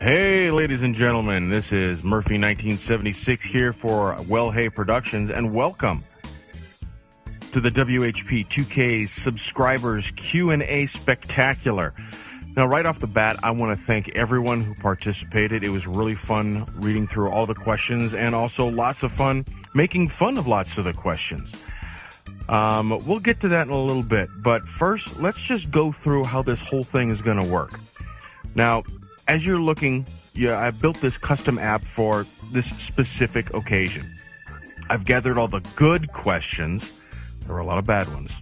Hey, ladies and gentlemen, this is Murphy1976 here for WellHey Productions, and welcome to the WHP 2K Subscribers Q&A Spectacular. Now, right off the bat, I want to thank everyone who participated. It was really fun reading through all the questions, and also lots of fun making fun of lots of the questions. We'll get to that in a little bit, but first, let's just go through how this whole thing is going to work. Now, as you're looking, I built this custom app for this specific occasion. I've gathered all the good questions. There were a lot of bad ones.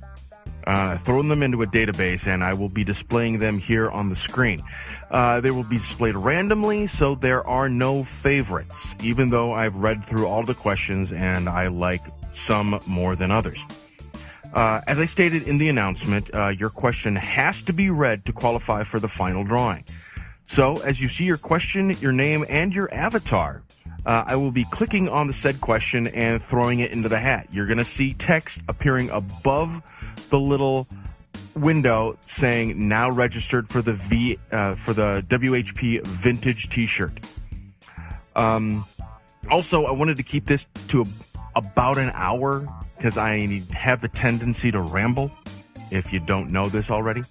Thrown them into a database, and I will be displaying them here on the screen. They will be displayed randomly, so there are no favorites, even though I've read through all the questions and I like some more than others. As I stated in the announcement, your question has to be read to qualify for the final drawing. So, as you see your question, your name, and your avatar, I will be clicking on the said question and throwing it into the hat. You're going to see text appearing above the little window saying "Now registered for the WHP Vintage T-shirt." Also, I wanted to keep this to about an hour because I have the tendency to ramble. If you don't know this already,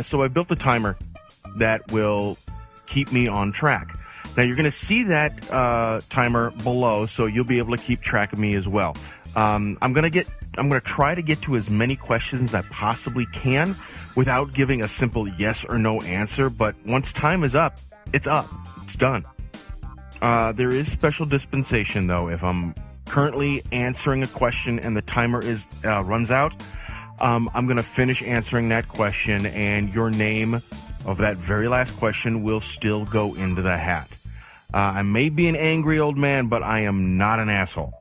so I built a timer that will keep me on track. Now, you're going to see that timer below, so you'll be able to keep track of me as well. I'm going to try to get to as many questions as I possibly can without giving a simple yes or no answer, but once time is up, it's up. It's done. There is special dispensation, though. If I'm currently answering a question and the timer runs out, I'm going to finish answering that question, and your name of that very last question will still go into the hat. I may be an angry old man, but I am not an asshole.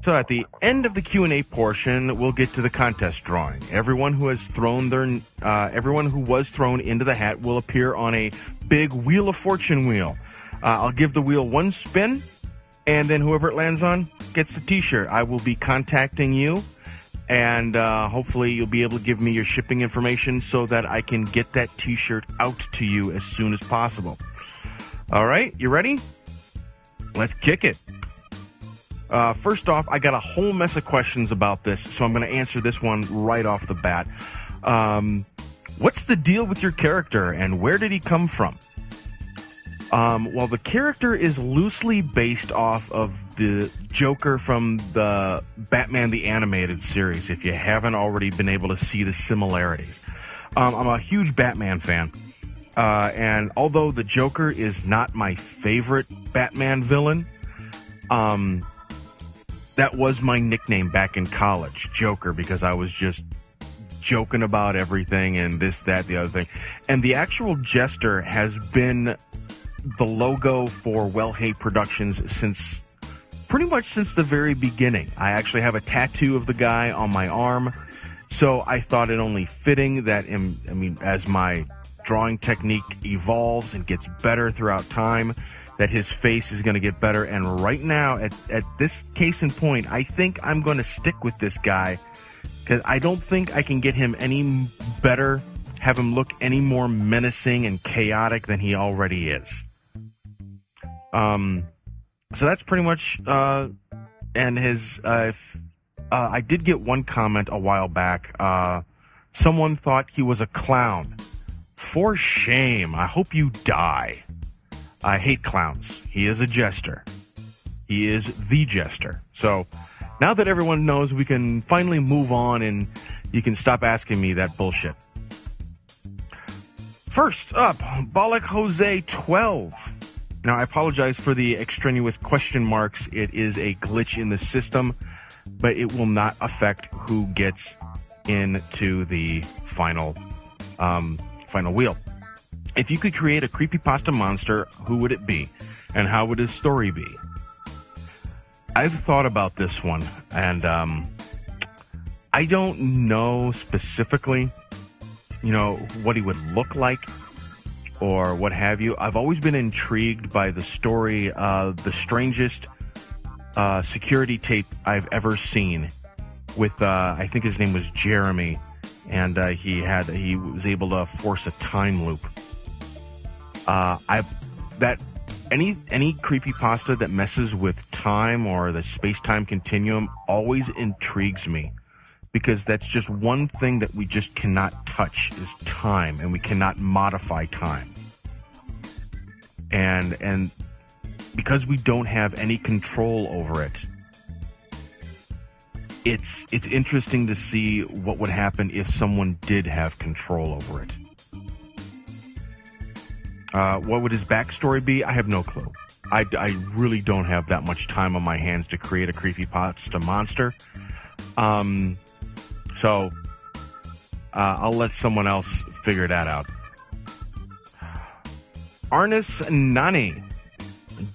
So at the end of the Q&A portion, we'll get to the contest drawing. Everyone who was thrown into the hat will appear on a big Wheel of Fortune wheel. I'll give the wheel one spin, and then whoever it lands on gets the T-shirt. I will be contacting you, and hopefully you'll be able to give me your shipping information so that I can get that T-shirt out to you as soon as possible. All right, you ready? Let's kick it. First off, I got a whole mess of questions about this, so I'm going to answer this one right off the bat. What's the deal with your character, and where did he come from? Well, the character is loosely based off of the Joker from the Batman the Animated series, if you haven't already been able to see the similarities. I'm a huge Batman fan, and although the Joker is not my favorite Batman villain, that was my nickname back in college, Joker, because I was just joking about everything and this, that, the other thing. And the actual Jester has been the logo for WellHey Productions pretty much since the very beginning. I actually have a tattoo of the guy on my arm, so I thought it only fitting that, as my drawing technique evolves and gets better throughout time, that his face is going to get better. And right now, at this case in point, I think I'm going to stick with this guy because I don't think I can get him any better, have him look any more menacing and chaotic than he already is. So that's pretty much, and his, I did get one comment a while back. Someone thought he was a clown. For shame. I hope you die. I hate clowns. He is a jester. He is the jester. So now that everyone knows, we can finally move on and you can stop asking me that bullshit. First up, Bollock Jose 12. Now, I apologize for the extraneous question marks. It is a glitch in the system, but it will not affect who gets into the final wheel. If you could create a creepypasta monster, who would it be? And how would his story be? I've thought about this one, and I don't know specifically, what he would look like or what have you. I've always been intrigued by the story of the strangest security tape I've ever seen with, I think his name was Jeremy, and he was able to force a time loop. Any creepypasta that messes with time or the space-time continuum always intrigues me, because that's just one thing that we just cannot touch is time, and we cannot modify time. And because we don't have any control over it, it's interesting to see what would happen if someone did have control over it. What would his backstory be? I have no clue. I really don't have that much time on my hands to create a creepypasta monster. So I'll let someone else figure that out. Arnis Nani,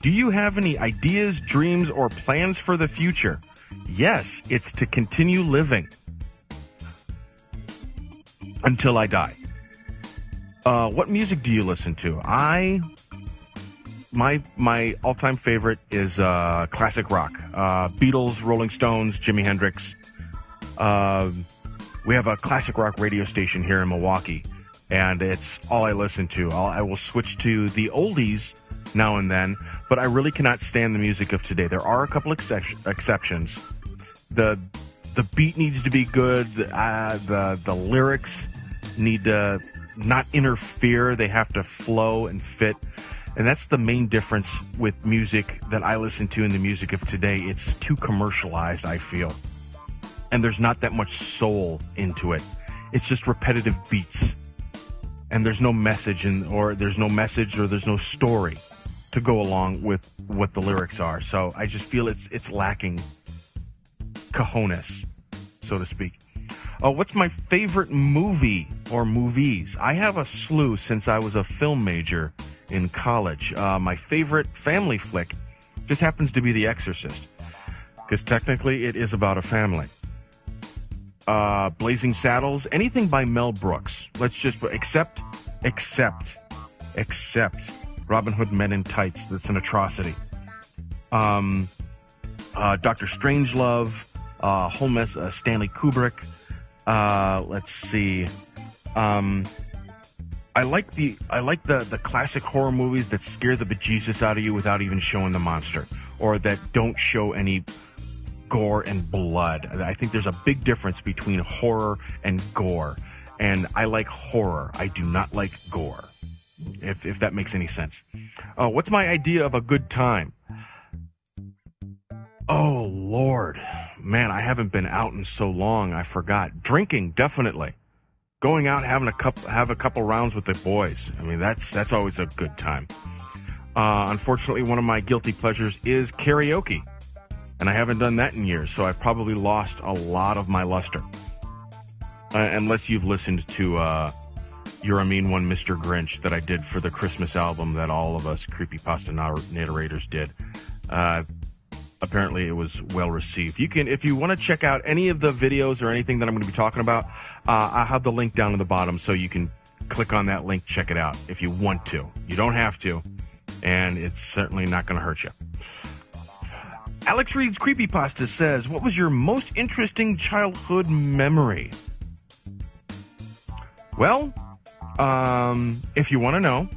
do you have any ideas, dreams, or plans for the future? Yes, it's to continue living until I die. What music do you listen to? My all-time favorite is classic rock. Beatles, Rolling Stones, Jimi Hendrix. We have a classic rock radio station here in Milwaukee, and it's all I listen to. I will switch to the oldies now and then, but I really cannot stand the music of today. There are a couple exceptions. The beat needs to be good. The lyrics need to not interfere. They have to flow and fit. And that's the main difference with music that I listen to and the music of today. It's too commercialized, I feel. And there's not that much soul into it. It's just repetitive beats. And there's no message or there's no story to go along with what the lyrics are. So I just feel it's lacking cojones, so to speak. What's my favorite movie or movies? I have a slew since I was a film major in college. My favorite family flick just happens to be The Exorcist, because technically it is about a family. Blazing Saddles, anything by Mel Brooks. Let's just except Robin Hood Men in Tights. That's an atrocity. Dr. Strangelove, whole mess. Stanley Kubrick. Let's see. I like the classic horror movies that scare the bejesus out of you without even showing the monster, or that don't show any gore and blood. I think there's a big difference between horror and gore, and I like horror. I do not like gore, if that makes any sense. What's my idea of a good time? Oh, Lord. Man, I haven't been out in so long, I forgot. Drinking, definitely. Going out, have a couple rounds with the boys. I mean, that's always a good time. Unfortunately, one of my guilty pleasures is karaoke. And I haven't done that in years, so I've probably lost a lot of my luster. Unless you've listened to You're a Mean One, Mr. Grinch, that I did for the Christmas album that all of us creepypasta narrators did. Apparently it was well received. If you want to check out any of the videos or anything that I'm going to be talking about, I'll have the link down at the bottom, so you can click on that link, check it out if you want to. You don't have to, and it's certainly not going to hurt you. Alex Reed's Creepypasta says, what was your most interesting childhood memory? Well, if you want to know,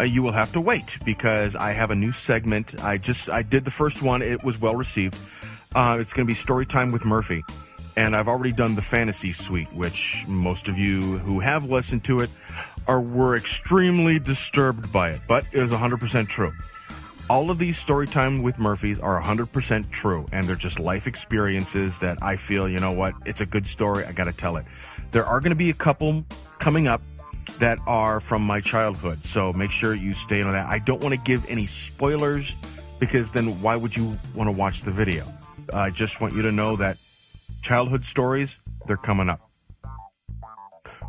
you will have to wait, because I have a new segment. I did the first one. It was well received. It's going to be Story Time with Murphy. And I've already done the Fantasy Suite, which most of you who have listened to it were extremely disturbed by it. But it was 100% true. All of these Storytime with Murphys are 100% true, and they're just life experiences that I feel, you know what, it's a good story, I gotta tell it. There are going to be a couple coming up that are from my childhood, so make sure you stay on that. I don't want to give any spoilers, because then why would you want to watch the video? I just want you to know that childhood stories, they're coming up.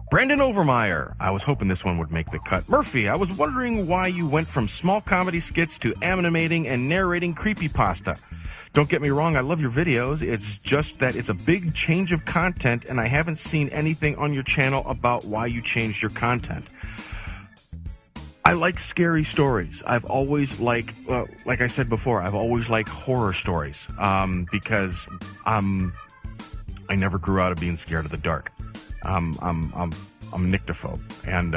Brandon Overmeyer. I was hoping this one would make the cut. Murphy, I was wondering why you went from small comedy skits to animating and narrating creepypasta. Don't get me wrong, I love your videos. It's just that it's a big change of content, and I haven't seen anything on your channel about why you changed your content. I like scary stories. I've always like I said before, I've always liked horror stories, because I never grew out of being scared of the dark. I'm a nyctophobe, and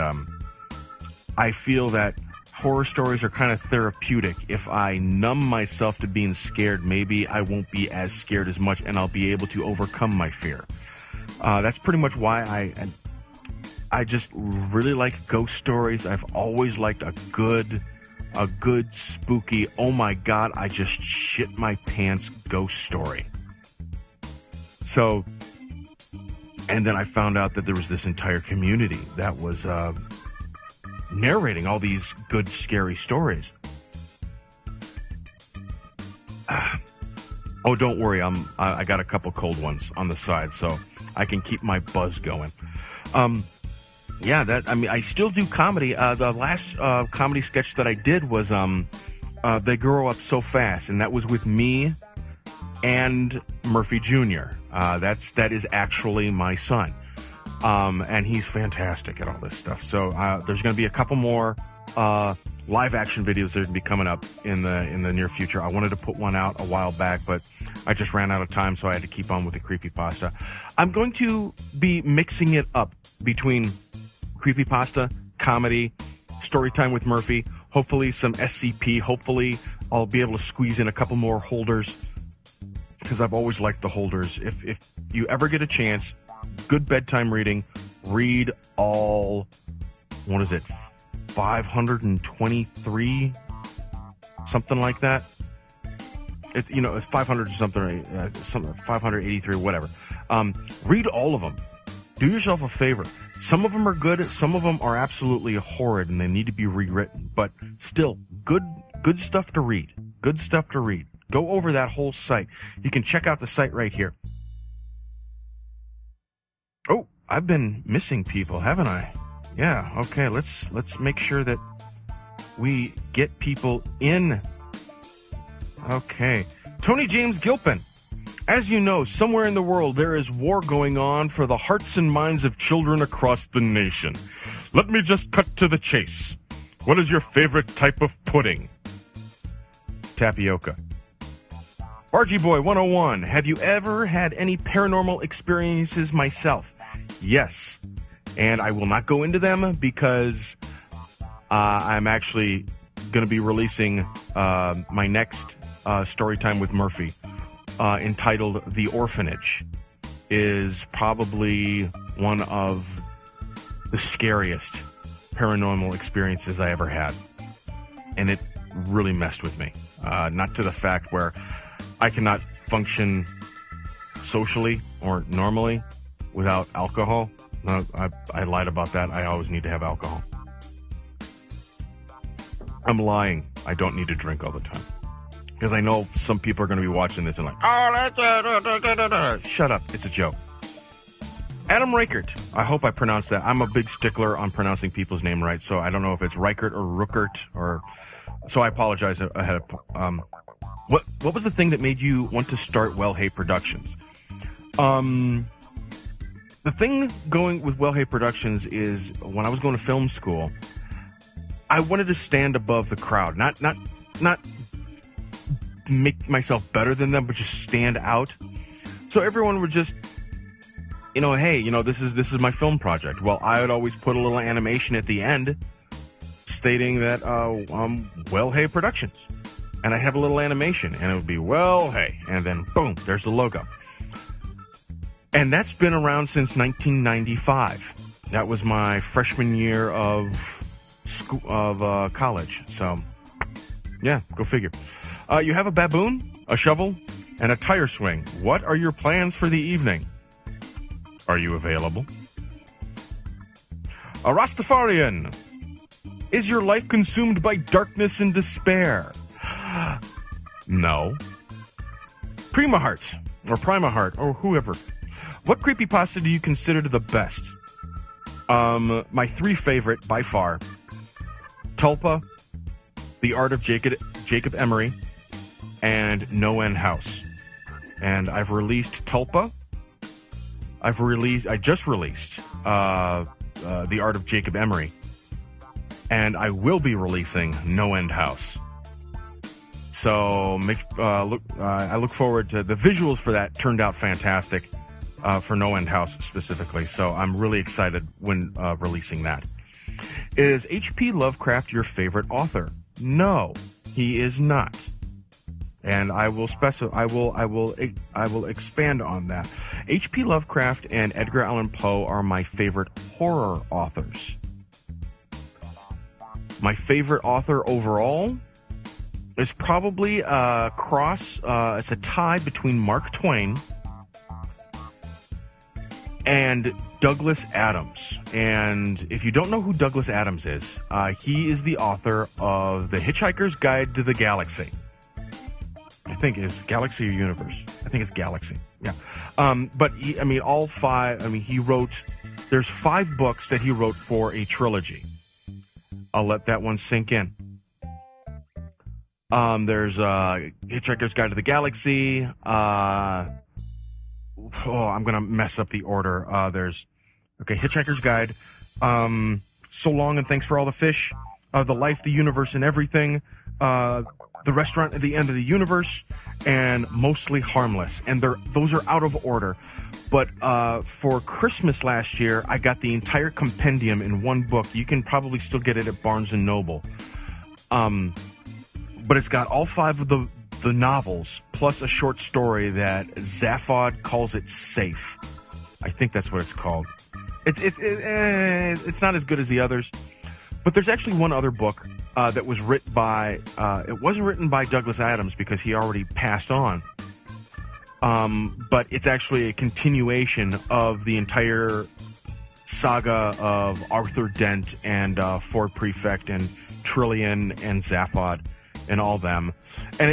I feel that horror stories are kind of therapeutic. If I numb myself to being scared, maybe I won't be as scared as much, and I'll be able to overcome my fear. That's pretty much why I just really like ghost stories. I've always liked a good spooky, oh my God, I just shit my pants ghost story. So, and then I found out that there was this entire community that was narrating all these good, scary stories. Oh, don't worry, I got a couple cold ones on the side, so I can keep my buzz going. Yeah, I still do comedy. The last comedy sketch that I did was They Grow Up So Fast, and that was with me and Murphy Jr. That is actually my son, and he's fantastic at all this stuff. So there's going to be a couple more live action videos that are going to be coming up in the near future. I wanted to put one out a while back, but I just ran out of time, so I had to keep on with the creepypasta. I'm going to be mixing it up between creepypasta, comedy, story time with Murphy, hopefully some SCP. Hopefully I'll be able to squeeze in a couple more holders, because I've always liked the holders. If you ever get a chance, good bedtime reading, read all, 523, something like that. It's 500 or something, 583, whatever. Read all of them. Do yourself a favor. Some of them are good. Some of them are absolutely horrid and they need to be rewritten. But still, good stuff to read. Good stuff to read. Go over that whole site. You can check out the site right here. Oh, I've been missing people, haven't I? Yeah, okay, let's make sure that we get people in. Okay. Tony James Gilpin. As you know, somewhere in the world there is war going on for the hearts and minds of children across the nation. Let me just cut to the chase. What is your favorite type of pudding? Tapioca. RG Boy 101. Have you ever had any paranormal experiences? Myself? Yes. And I will not go into them because I'm actually going to be releasing my next story time with Murphy, entitled The Orphanage. Is probably one of the scariest paranormal experiences I ever had. And it really messed with me. Not to the fact where I cannot function socially or normally without alcohol. No, I lied about that. I always need to have alcohol. I'm lying. I don't need to drink all the time. Because I know some people are going to be watching this and like, oh, that's shut up. It's a joke. Adam Reichert. I hope I pronounced that. I'm a big stickler on pronouncing people's name right, so I don't know if it's Reichert or Ruckert or... So I apologize ahead of... What was the thing that made you want to start WellHey Productions? The thing going with WellHey Productions is when I was going to film school, I wanted to stand above the crowd, not make myself better than them, but just stand out. So everyone would just, hey, this is my film project. Well, I would always put a little animation at the end stating that WellHey Productions, and I'd have a little animation, and it would be WellHey, and then boom, there's the logo. And that's been around since 1995. That was my freshman year of college. So, yeah, go figure. You have a baboon, a shovel, and a tire swing. What are your plans for the evening? Are you available? A Rastafarian. Is your life consumed by darkness and despair? No. Primahart, or whoever. What creepypasta do you consider the best? My three favorite, by far, Tulpa, The Art of Jacob Emery, and No End House. And I've released Tulpa. I just released The Art of Jacob Emery. And I will be releasing No End House. So I look forward to the visuals for that. Turned out fantastic for No End House specifically. So I'm really excited when releasing that. Is H.P. Lovecraft your favorite author? No, he is not. And I will I will expand on that. H.P. Lovecraft and Edgar Allan Poe are my favorite horror authors. My favorite author overall is probably a cross. It's a tie between Mark Twain and Douglas Adams. And if you don't know who Douglas Adams is, he is the author of The Hitchhiker's Guide to the Galaxy. I think it's Galaxy or Universe. I think it's Galaxy. Yeah. But all five. He wrote. There's 5 books that he wrote for a trilogy. I'll let that one sink in. There's Hitchhiker's Guide to the Galaxy. I'm gonna mess up the order. There's Hitchhiker's Guide. So Long and Thanks for All the Fish. The Life, the Universe, and Everything. The Restaurant at the End of the Universe, and Mostly Harmless. And those are out of order. But for Christmas last year, I got the entire compendium in one book. You can probably still get it at Barnes & Noble. But it's got all 5 of the novels, plus a short story that Zaphod calls it Safe. I think that's what it's called. It's not as good as the others. But there's actually one other book that was written by, it wasn't written by Douglas Adams because he already passed on. But it's actually a continuation of the entire saga of Arthur Dent and Ford Prefect and Trillian and Zaphod and all them. And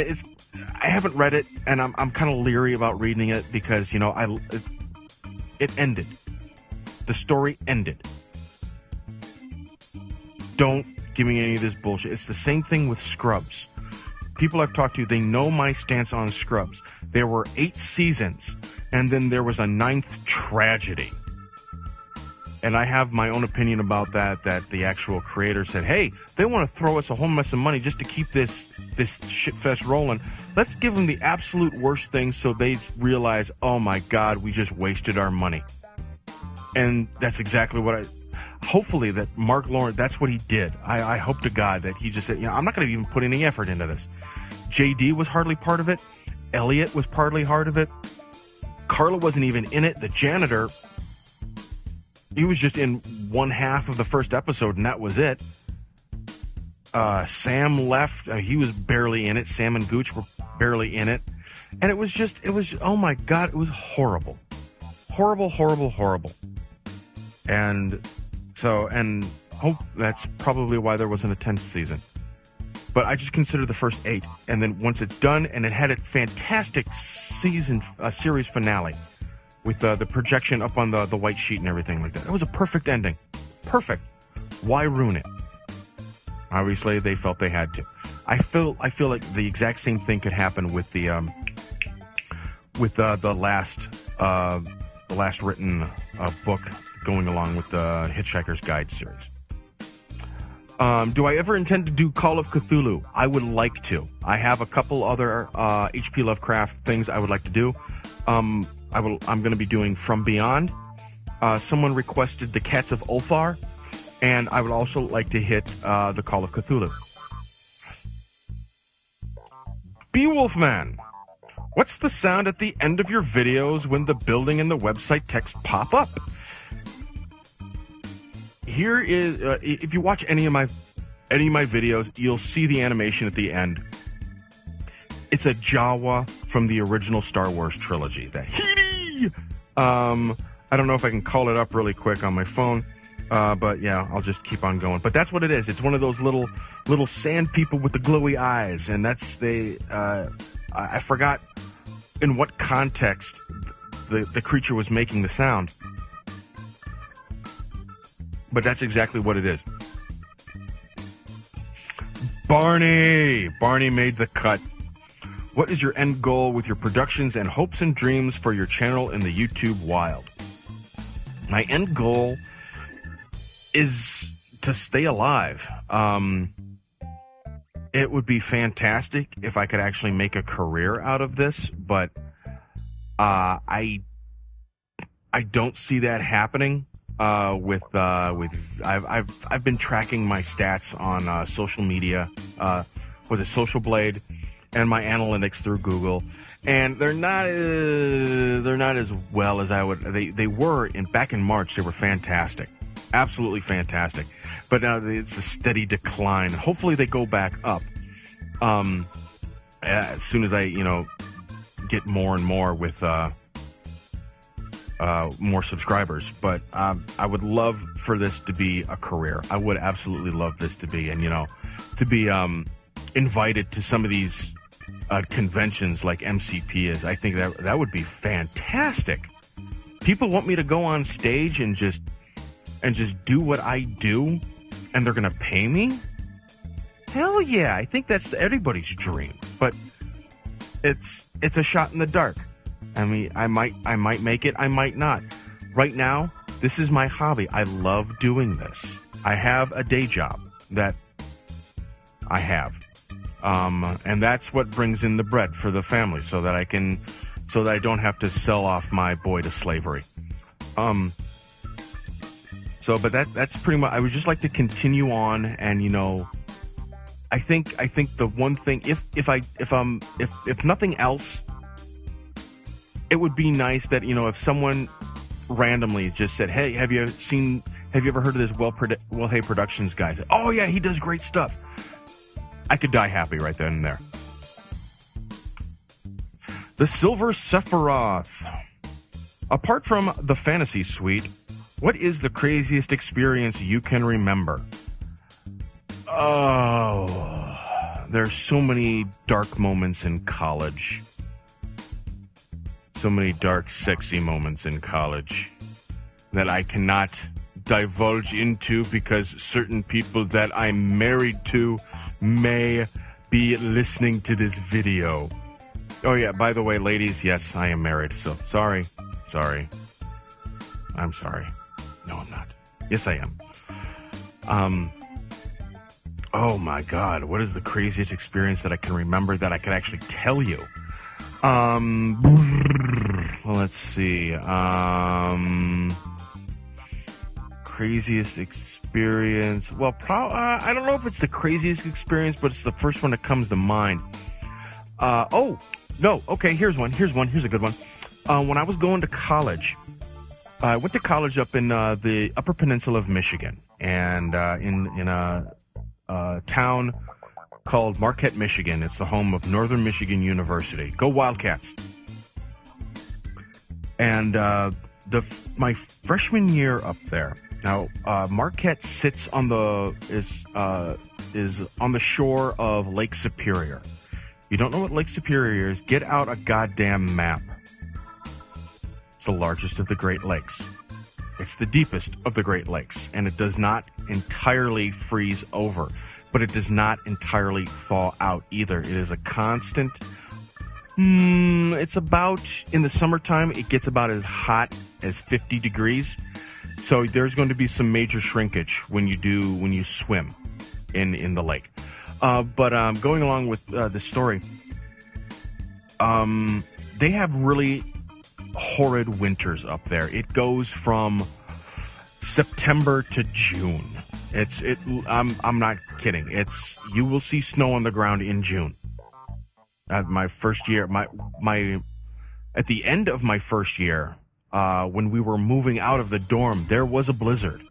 I haven't read it, and I'm kind of leery about reading it because, it ended. The story ended. Don't give me any of this bullshit. It's the same thing with Scrubs. People I've talked to, they know my stance on Scrubs. There were 8 seasons, and then there was a 9th tragedy. And I have my own opinion about that the actual creator said, hey, they want to throw us a whole mess of money just to keep this shitfest rolling. Let's give them the absolute worst thing so they realize, oh my God, we just wasted our money. And that's exactly what hopefully that Mark Lawrence, that's what he did. I hope to God that he just said, I'm not going to even put any effort into this. JD was hardly part of it. Elliot was partly part of it. Carla wasn't even in it. The janitor, he was just in one half of the first episode, and that was it. Sam left. He was barely in it. Sam and Gooch were barely in it. And it was, oh my God, it was horrible. Horrible, horrible, horrible. And that's probably why there wasn't a 10th season. But I just consider the first 8. And then once it's done, and it had a fantastic series finale with the projection up on the white sheet and everything like that. It was a perfect ending. Perfect. Why ruin it? Obviously, they felt they had to. I feel like the exact same thing could happen with the last written book going along with the Hitchhiker's Guide series. Do I ever intend to do Call of Cthulhu? I would like to. I have a couple other H.P. Lovecraft things I would like to do. I'm going to be doing From Beyond. Someone requested The Cats of Ulthar, and I would also like to hit the Call of Cthulhu. Beowulfman, what's the sound at the end of your videos when the building and the website text pop up? Here is, if you watch any of my videos, you'll see the animation at the end. It's a Jawa from the original Star Wars trilogy. That Hee! I don't know if I can call it up really quick on my phone, but yeah, I'll just keep on going. But that's what it is. It's one of those little sand people with the glowy eyes, and that's I forgot in what context the creature was making the sound. But that's exactly what it is. Barney made the cut. What is your end goal with your productions and hopes and dreams for your channel in the YouTube wild? My end goal is to stay alive. It would be fantastic if I could actually make a career out of this, but I don't see that happening. I've been tracking my stats on social media. Was it Social Blade, and my analytics through Google, and they're not as well as I would. They were back in March. They were fantastic, absolutely fantastic. But now it's a steady decline. Hopefully they go back up. As soon as I get more and more with more subscribers, but I would love for this to be a career. I would absolutely love this to be, and to be invited to some of these conventions like MCP is. I think that would be fantastic. People want me to go on stage and just do what I do, and they're gonna pay me. Hell yeah! I think that's everybody's dream, but it's a shot in the dark. I mean, I might make it, I might not. Right now, this is my hobby. I love doing this. I have a day job that I have. And that's what brings in the bread for the family, so that I don't have to sell off my boy to slavery. But that's pretty much, I would just like to continue on, and I think the one thing, if nothing else, it would be nice that, if someone randomly just said, hey, have you ever heard of this WellHey Productions guy? Said, oh yeah, he does great stuff. I could die happy right then and there. The Silver Sephiroth. Apart from the Fantasy Suite, what is the craziest experience you can remember? Oh, there's so many dark moments in college. So many dark, sexy moments in college that I cannot divulge into because certain people that I'm married to may be listening to this video. Oh yeah, by the way, ladies, yes, I am married, so sorry. I'm sorry. No, I'm not. Yes, I am. Oh my God, what is the craziest experience that I can remember that I could actually tell you? Let's see. Craziest experience. Well, I don't know if it's the craziest experience, but it's the first one that comes to mind. Oh, no. Okay, here's one. Here's a good one. When I was going to college, I went to college up in the Upper Peninsula of Michigan, and in a town called Marquette, Michigan. It's the home of Northern Michigan University. Go Wildcats! And my freshman year up there. Now, Marquette sits on is on the shore of Lake Superior. If you don't know what Lake Superior is, get out a goddamn map. It's the largest of the Great Lakes. It's the deepest of the Great Lakes, and it does not entirely freeze over, but it does not entirely thaw out either. It is a constant. It's about, in the summertime, it gets about as hot as 50 degrees. So there's going to be some major shrinkage when you swim in the lake. But going along with the story, they have really horrid winters up there. It goes from September to June. I'm not kidding. You will see snow on the ground in June. At my first year, at the end of my first year, when we were moving out of the dorm, there was a blizzard.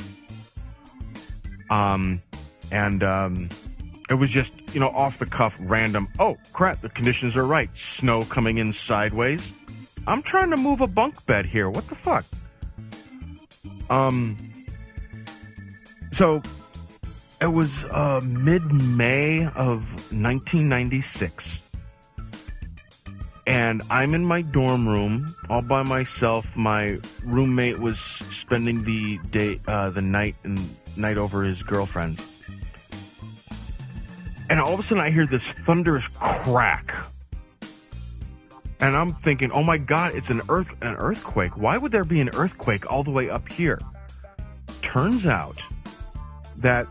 It was just, off the cuff, random. Oh crap, the conditions are right. Snow coming in sideways. I'm trying to move a bunk bed here. What the fuck? So it was mid-May of 1996. And I'm in my dorm room all by myself. My roommate was spending the night over his girlfriend's. And all of a sudden I hear this thunderous crack. And I'm thinking, oh my God, it's an earthquake. Why would there be an earthquake all the way up here? Turns out that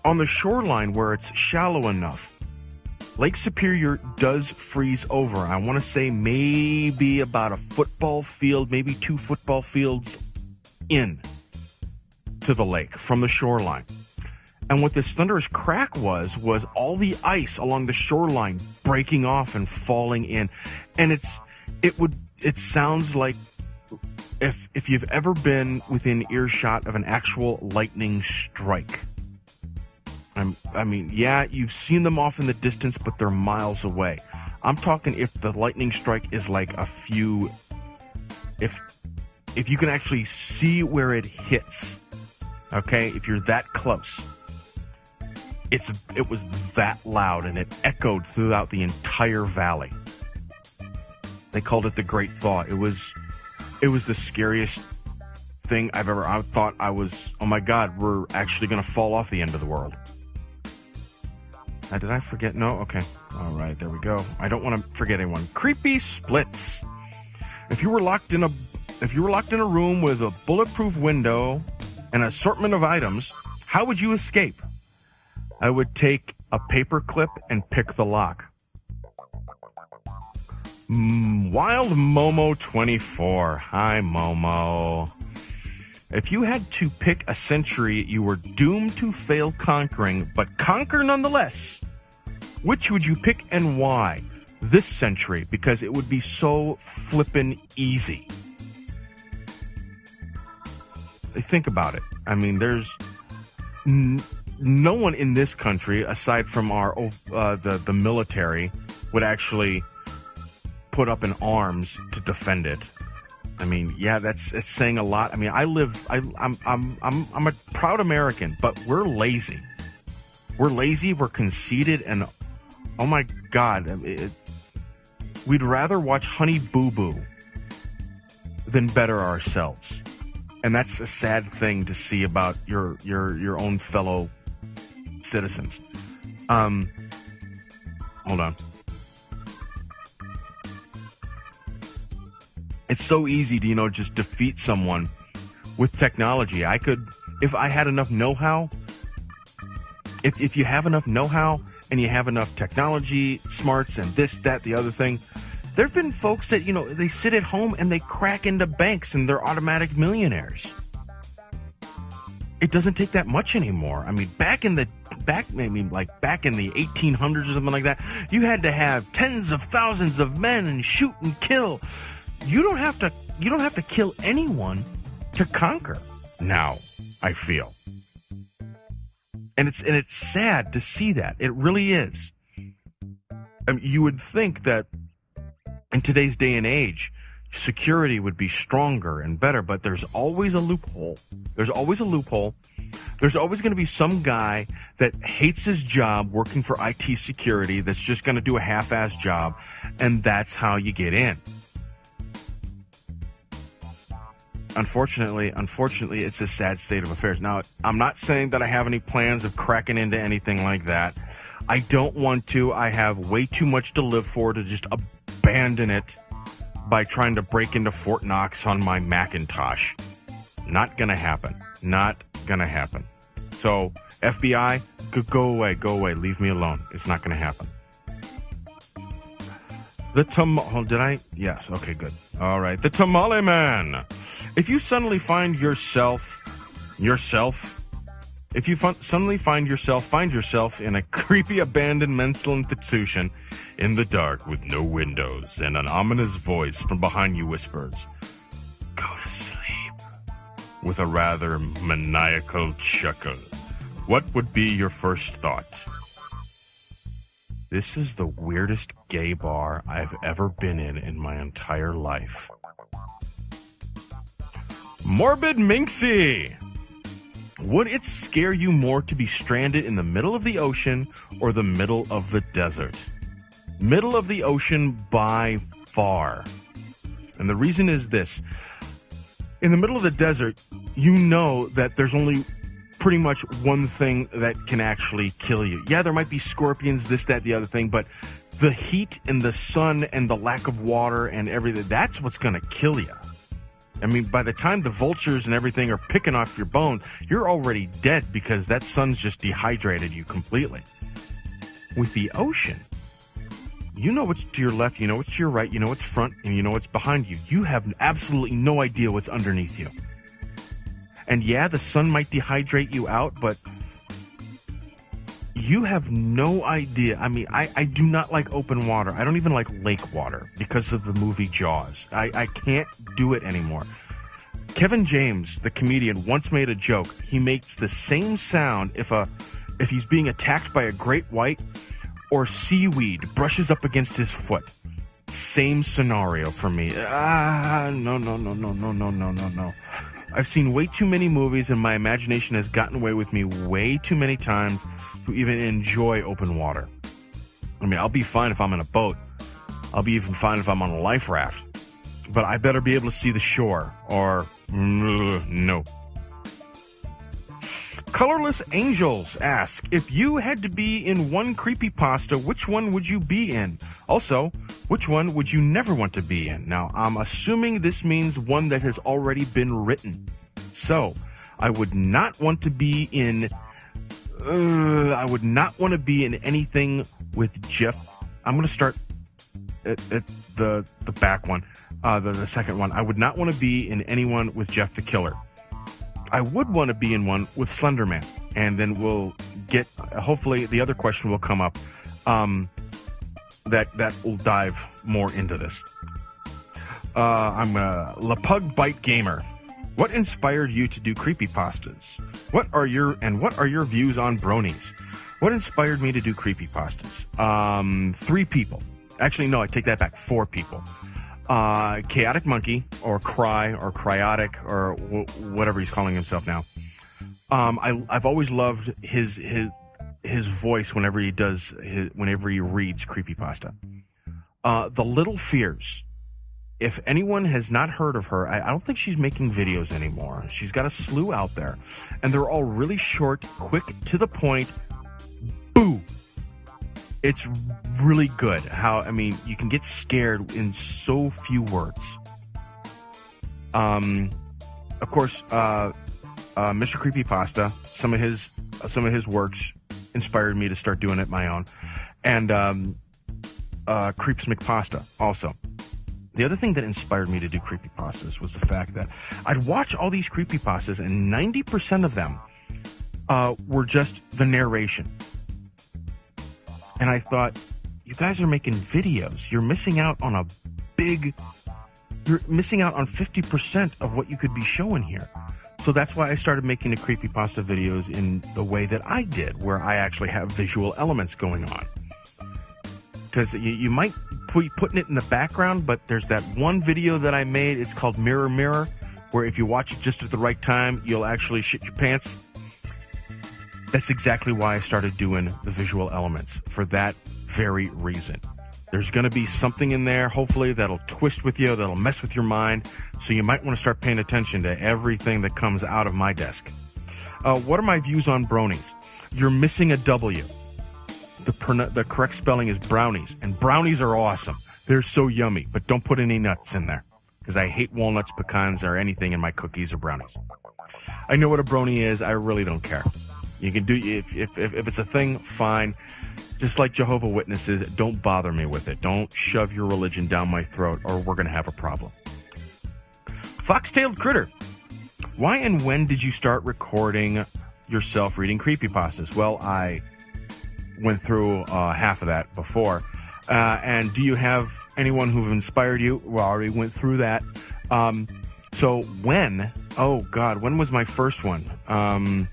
on the shoreline where it's shallow enough, Lake Superior does freeze over. I want to say maybe about a football field, maybe 2 football fields in. to the lake from the shoreline. And what this thunderous crack was all the ice along the shoreline breaking off and falling in. And it sounds like if you've ever been within earshot of an actual lightning strike. I mean, yeah, you've seen them off in the distance, but they're miles away. I'm talking if the lightning strike is like a few, if you can actually see where it hits, okay, if you're that close. It was that loud, and it echoed throughout the entire valley. They called it the Great Thaw. It was the scariest thing I thought oh my God, we're actually going to fall off the end of the world. Did I forget? No? Okay. All right, there we go. I don't want to forget anyone. Creepy splits. If you were locked in a room with a bulletproof window and an assortment of items, how would you escape? I would take a paper clip and pick the lock. Wild Momo 24. Hi, Momo. If you had to pick a century you were doomed to fail conquering, but conquer nonetheless, which would you pick and why? This century, because it would be so flippin' easy. Think about it. I mean, there's no one in this country, aside from the military, would actually put up in arms to defend it. I mean, yeah, it's saying a lot. I mean, I'm a proud American, but we're lazy. We're lazy. We're conceited, and oh my God, we'd rather watch Honey Boo Boo than better ourselves, and that's a sad thing to see about your own fellow citizens. Hold on. It's so easy to, just defeat someone with technology. I could, if I had enough know-how, if you have enough know-how and you have enough technology, smarts, and this, that, the other thing, there have been folks that, they sit at home and they crack into banks and they're automatic millionaires. It doesn't take that much anymore. I mean, back in the 1800s or something like that, you had to have tens of thousands of men and shoot and kill. You don't have to kill anyone to conquer now, I feel. And it's sad to see that. It really is. I mean, you would think that in today's day and age, security would be stronger and better, but there's always a loophole. There's always a loophole. There's always going to be some guy that hates his job working for IT security that's just going to do a half-ass job, and that's how you get in. Unfortunately, it's a sad state of affairs. Now, I'm not saying that I have any plans of cracking into anything like that. I don't want to. I have way too much to live for to just abandon it by trying to break into Fort Knox on my Macintosh. Not gonna happen. Not gonna happen. So, FBI, go away, leave me alone. It's not gonna happen. Yes, okay, good. All right, the Tamale Man. If you suddenly find yourself in a creepy abandoned mental institution in the dark with no windows and an ominous voice from behind you whispers, "Go to sleep," with a rather maniacal chuckle, what would be your first thought? This is the weirdest gay bar I've ever been in my entire life. Morbid Minxie! Would it scare you more to be stranded in the middle of the ocean or the middle of the desert? Middle of the ocean by far. And the reason is this. In the middle of the desert, you know that there's only pretty much one thing that can actually kill you. Yeah, there might be scorpions, this, that, the other thing, but the heat and the sun and the lack of water and everything, that's what's going to kill you. I mean, by the time the vultures and everything are picking off your bone, you're already dead because that sun's just dehydrated you completely. With the ocean, you know what's to your left, you know what's to your right, you know what's front, and you know what's behind you. You have absolutely no idea what's underneath you. And yeah, the sun might dehydrate you out, but you have no idea. I mean, I do not like open water. I don't even like lake water because of the movie Jaws. I can't do it anymore. Kevin James, the comedian, once made a joke. He makes the same sound if he's being attacked by a great white or seaweed brushes up against his foot. Same scenario for me. No. I've seen way too many movies, and my imagination has gotten away with me way too many times to even enjoy open water. I mean, I'll be fine if I'm in a boat. I'll be even fine if I'm on a life raft. But I better be able to see the shore, or no. Colorless Angels ask, if you had to be in one creepypasta, which one would you be in? Also, which one would you never want to be in? Now, I'm assuming this means one that has already been written. So, I would not want to be in anything with Jeff. I'm going to start at the back one, the second one. I would not want to be in anyone with Jeff the Killer. I would want to be in one with Slenderman, and then we'll get, hopefully the other question will come up that will dive more into this. I'm La Pug Bite Gamer. What inspired you to do creepypastas? What are your views on bronies? What inspired me to do creepypastas? 3 people. Actually, no, I take that back. 4 people. Chaotic Monkey, or Cry, or Cryotic, or whatever he's calling himself now. I've always loved his voice whenever he reads creepypasta. The Little Fears. If anyone has not heard of her, I don't think she's making videos anymore. She's got a slew out there, and they're all really short, quick, to the point. Boo! It's really good. You can get scared in so few words. Of course, Mr. Creepypasta. Some of his works inspired me to start doing it my own, and Creeps McPasta also. The other thing that inspired me to do creepypastas was the fact that I'd watch all these creepypastas, and 90% of them were just the narration. And I thought, you guys are making videos. You're missing out on 50% of what you could be showing here. So that's why I started making the creepypasta videos in the way that I did, where I actually have visual elements going on. Because you might be putting it in the background, but there's that one video that I made. It's called Mirror Mirror, where if you watch it just at the right time, you'll actually shit your pants. That's exactly why I started doing the visual elements, for that very reason. There's going to be something in there, hopefully, that'll twist with you, that'll mess with your mind, so you might want to start paying attention to everything that comes out of my desk. What are my views on bronies? You're missing a W. The correct spelling is brownies, and brownies are awesome. They're so yummy, but don't put any nuts in there, because I hate walnuts, pecans, or anything in my cookies or brownies. I know what a brony is. I really don't care. You can do, if it's a thing, fine. Just like Jehovah's Witnesses, don't bother me with it. Don't shove your religion down my throat, or we're going to have a problem. Fox-tailed Critter. Why and when did you start recording yourself reading creepypastas? Well, I went through half of that before. And do you have anyone who've inspired you? Well, I already went through that. So when? Oh, God, when was my first one?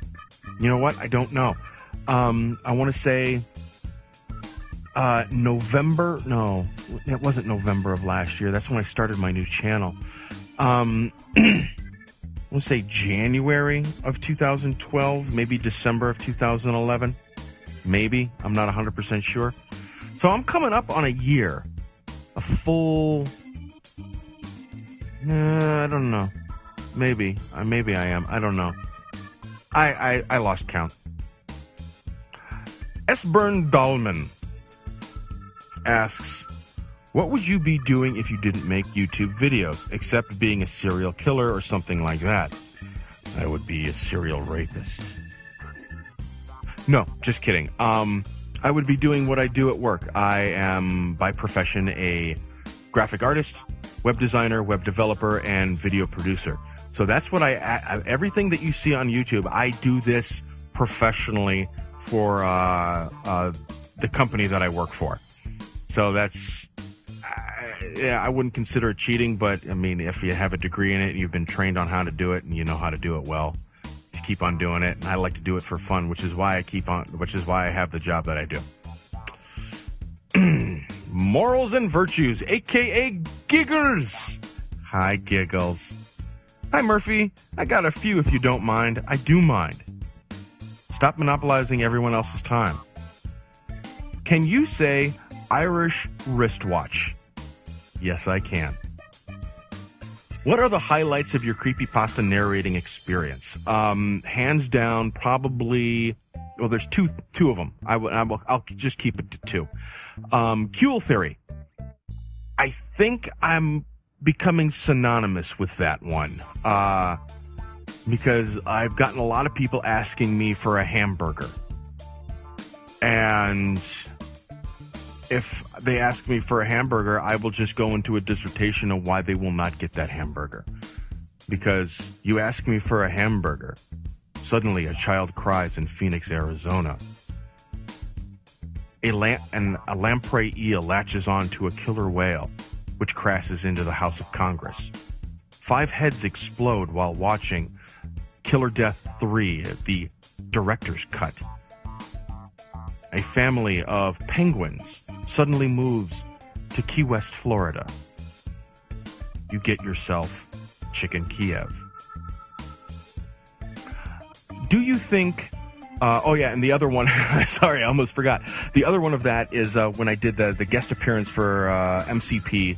You know what? I don't know. I want to say November. No, it wasn't November of last year. That's when I started my new channel. I want to say January of 2012, maybe December of 2011. Maybe. I'm not 100% sure. So I'm coming up on a year. A full... I don't know. Maybe I am. I don't know. I lost count. Esbern Dahlman asks, what would you be doing if you didn't make YouTube videos, except being a serial killer or something like that? I would be a serial rapist. No, just kidding. I would be doing what I do at work. I am, by profession, a graphic artist, web designer, web developer, and video producer. So that's what everything that you see on YouTube, I do this professionally for the company that I work for. So that's, I wouldn't consider it cheating, but I mean, if you have a degree in it, you've been trained on how to do it, and you know how to do it well, just keep on doing it. And I like to do it for fun, which is why I have the job that I do. Morals and virtues, aka Giggles. Hi, Giggles. Hi, Murphy. I got a few if you don't mind. I do mind. Stop monopolizing everyone else's time. Can you say Irish wristwatch? Yes, I can. What are the highlights of your creepypasta narrating experience? Hands down, probably. Well, there's two of them. I'll just keep it to two. Kuhl theory. I think I'm becoming synonymous with that one. Because I've gotten a lot of people asking me for a hamburger. And if they ask me for a hamburger, I will just go into a dissertation of why they will not get that hamburger. Because you ask me for a hamburger, suddenly a child cries in Phoenix, Arizona. A lamprey eel latches on to a killer whale, which crashes into the House of Congress. 5 heads explode while watching Killer Death 3, the director's cut. A family of penguins suddenly moves to Key West, Florida. You get yourself Chicken Kiev. Do you think... and the other one... sorry, I almost forgot. The other one of that is when I did the guest appearance for MCP.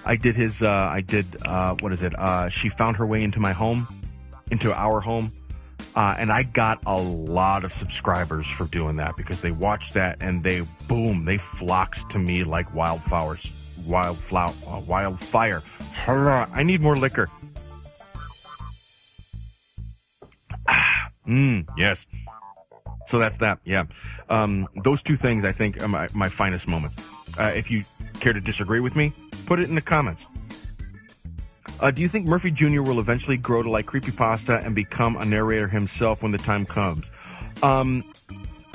I did his... what is it? She Found Her Way into my home. Into our home. And I got a lot of subscribers for doing that because they watched that and they flocked to me like wildfire. I need more liquor. Yes. So that's that. Yeah. Those two things I think are my finest moments. If you care to disagree with me, put it in the comments. Do you think Murphy Jr. will eventually grow to like creepypasta and become a narrator himself when the time comes? I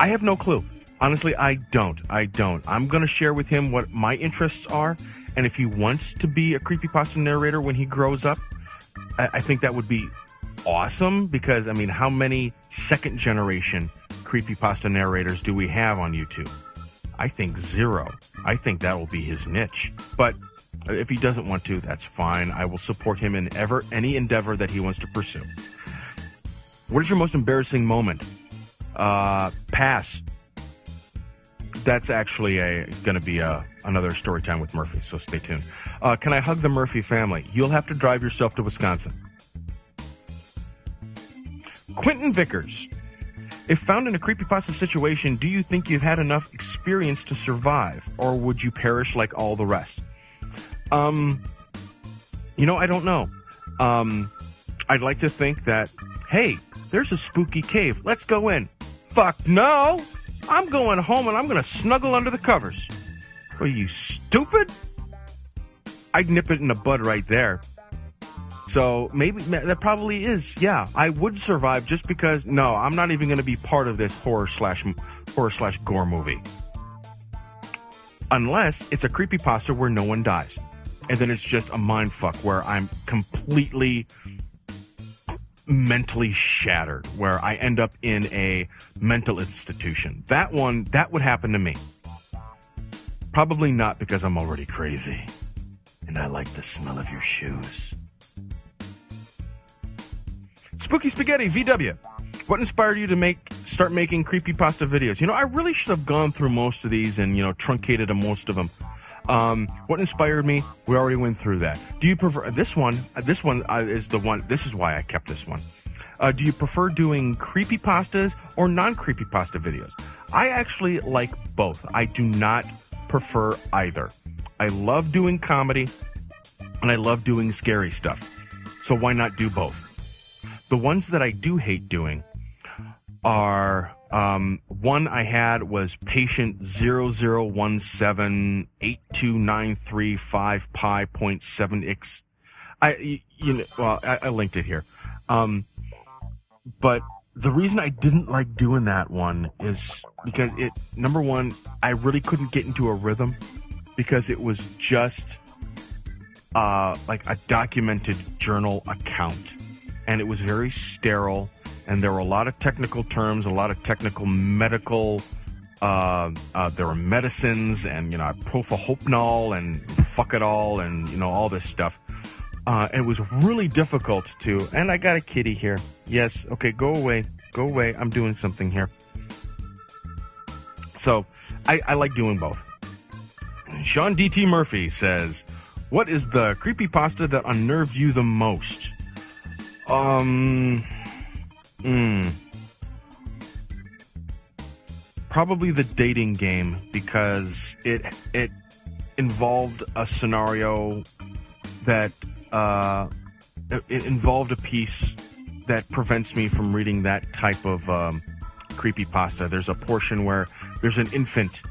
have no clue. Honestly, I don't. I'm going to share with him what my interests are, and if he wants to be a creepypasta narrator when he grows up, I think that would be awesome, because, I mean, how many second-generation creepypasta narrators do we have on YouTube? I think 0. I think that will be his niche. But if he doesn't want to, that's fine. I will support him in any endeavor that he wants to pursue. What is your most embarrassing moment? Pass. That's actually going to be another story time with Murphy, so stay tuned. Can I hug the Murphy family? You'll have to drive yourself to Wisconsin. Quentin Vickers. If found in a creepypasta situation, do you think you've had enough experience to survive, or would you perish like all the rest? I don't know. I'd like to think that, hey, there's a spooky cave. Let's go in. Fuck no! I'm going home and I'm going to snuggle under the covers. Are you stupid? I'd nip it in the bud right there. So maybe that probably is. Yeah, I would survive just because, no, I'm not even going to be part of this horror slash gore movie. Unless it's a creepypasta where no one dies. And then it's just a mindfuck where I'm completely mentally shattered, where I end up in a mental institution. That would happen to me. Probably not, because I'm already crazy. And I like the smell of your shoes. Spooky Spaghetti, VW. What inspired you to start making creepypasta videos? I really should have gone through most of these and, truncated most of them. What inspired me? We already went through that. Do you prefer this one? This one is the one. This is why I kept this one. Do you prefer doing creepypastas or non-creepypasta videos? I actually like both. I do not prefer either. I love doing comedy and I love doing scary stuff. So why not do both? The ones that I do hate doing are, one I had was patient 0017829355.7x. I linked it here. But the reason I didn't like doing that one is because number one, I really couldn't get into a rhythm because it was just like a documented journal account, and it was very sterile, and there were a lot of technical terms, a lot of technical medical. There were medicines and propofol and fuck it all and all this stuff. And it was really difficult to. And I got a kitty here. Yes. Okay. Go away. Go away. I'm doing something here. So I like doing both. Sean D.T. Murphy says, "What is the creepypasta that unnerved you the most?" Probably the dating game, because it involved a scenario that it involved a piece that prevents me from reading that type of creepypasta. There's a portion where there's an infant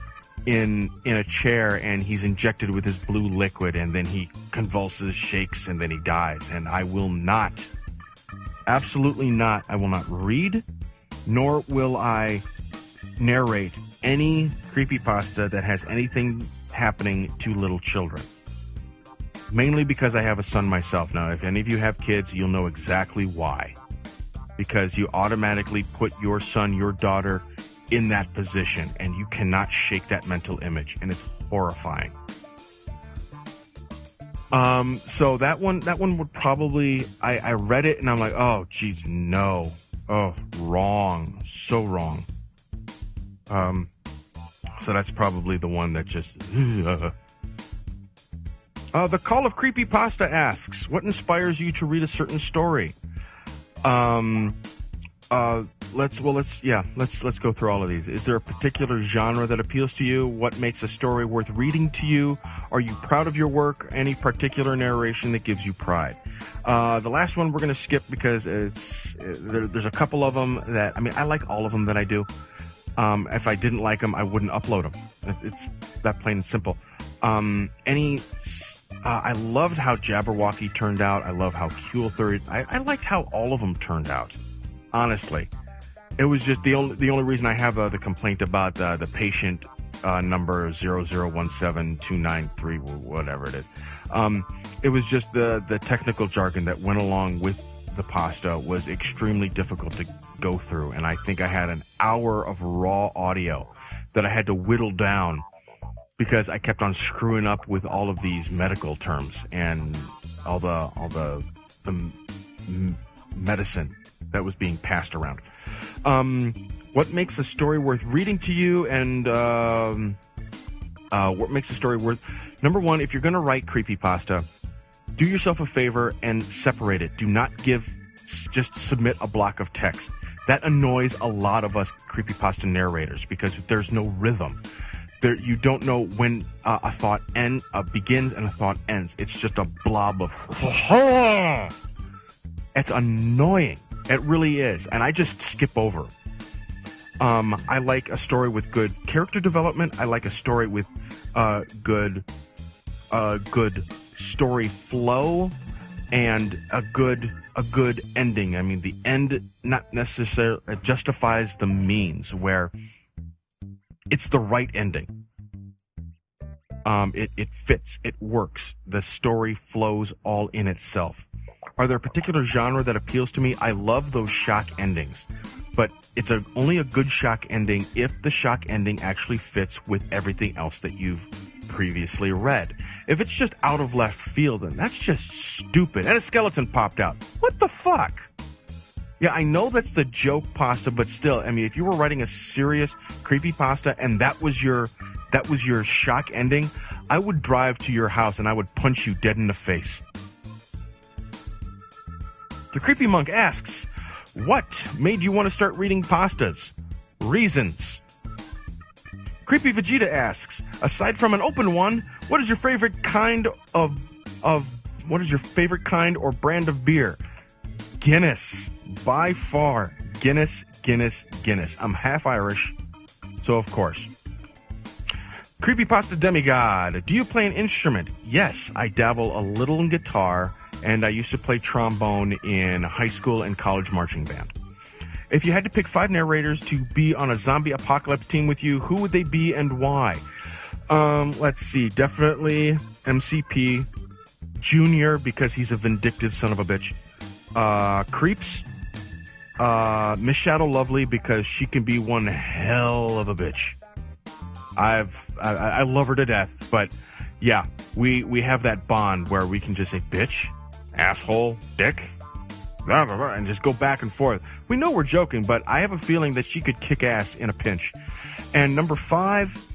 in a chair and he's injected with his blue liquid, and then he convulses, shakes, and then he dies. And I will not, absolutely not, I will not read, nor will I narrate any creepypasta that has anything happening to little children. Mainly because I have a son myself. Now, if any of you have kids, you'll know exactly why. Because you automatically put your son, your daughter in that position, and you cannot shake that mental image, and it's horrifying. So that one would probably, I read it and I'm like, oh, geez, no. Oh, wrong. So wrong. So that's probably the one that just... The Call of Creepypasta asks, what inspires you to read a certain story? Let's go through all of these. Is there a particular genre that appeals to you? What makes a story worth reading to you? Are you proud of your work? Any particular narration that gives you pride? The last one we're going to skip because there's a couple of them that, I like all of them that I do. If I didn't like them, I wouldn't upload them. It's that plain and simple. I loved how Jabberwocky turned out. I love how Q30. I liked how all of them turned out. Honestly, it was just the only reason I have the complaint about the patient number 0017293, whatever it is. It was just the technical jargon that went along with the pasta was extremely difficult to go through, and I think I had an hour of raw audio that I had to whittle down because I kept on screwing up with all of these medical terms and all the medicine that was being passed around. What makes a story worth reading to you, and what makes a story worth... Number one, if you're going to write creepypasta, do yourself a favor and separate it. Do not just submit a block of text. That annoys a lot of us creepypasta narrators because there's no rhythm. You don't know when a thought begins and a thought ends. It's just a blob of... It's annoying. It really is. And I just skip over. I like a story with good character development. I like a story with good story flow and a good ending. The end not necessarily justifies the means, where it's the right ending. It fits, it works. The story flows all in itself. Are there a particular genre that appeals to me? I love those shock endings, but it's only a good shock ending if the shock ending actually fits with everything else that you've previously read. If it's just out of left field, then that's just stupid. And a skeleton popped out. What the fuck? Yeah, I know that's the joke pasta, but still, if you were writing a serious creepy pasta and that was your shock ending, I would drive to your house and I would punch you dead in the face. The Creepy Monk asks, what made you want to start reading pastas? Reasons. Creepy Vegeta asks, aside from an open one, what is your favorite kind or brand of beer? Guinness. By far. Guinness. I'm half Irish, so of course. Creepypasta Demigod, do you play an instrument? Yes, I dabble a little in guitar and I used to play trombone in high school and college marching band. If you had to pick 5 narrators to be on a zombie apocalypse team with you, who would they be and why? Let's see. Definitely MCP, Junior, because he's a vindictive son of a bitch. Creeps, Miss Shadow Lovely, because she can be one hell of a bitch. I love her to death, but yeah, we have that bond where we can just say bitch, asshole, dick, blah, blah, blah, and just go back and forth. We know we're joking, but I have a feeling that she could kick ass in a pinch. And number 5,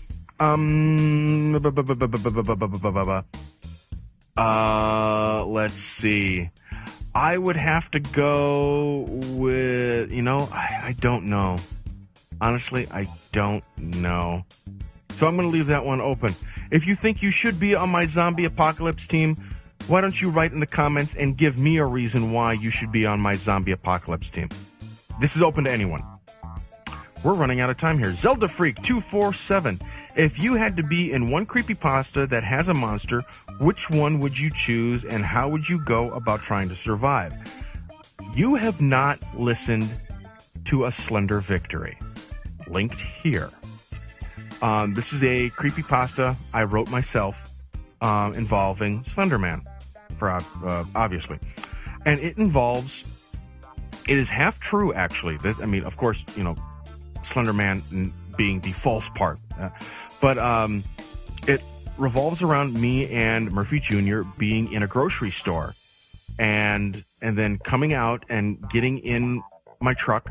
let's see. I would have to go with, I don't know. Honestly, I don't know. So I'm going to leave that one open. If you think you should be on my zombie apocalypse team, why don't you write in the comments and give me a reason why you should be on my zombie apocalypse team? This is open to anyone. We're running out of time here. Zelda Freak 247. If you had to be in one creepypasta that has a monster, which one would you choose and how would you go about trying to survive? You have not listened to A Slender Victory. Linked here. This is a creepypasta I wrote myself involving Slender Man, obviously. And it is half true, actually. Of course, Slender Man being the false part. But it revolves around me and Murphy Jr. being in a grocery store and then coming out and getting in my truck,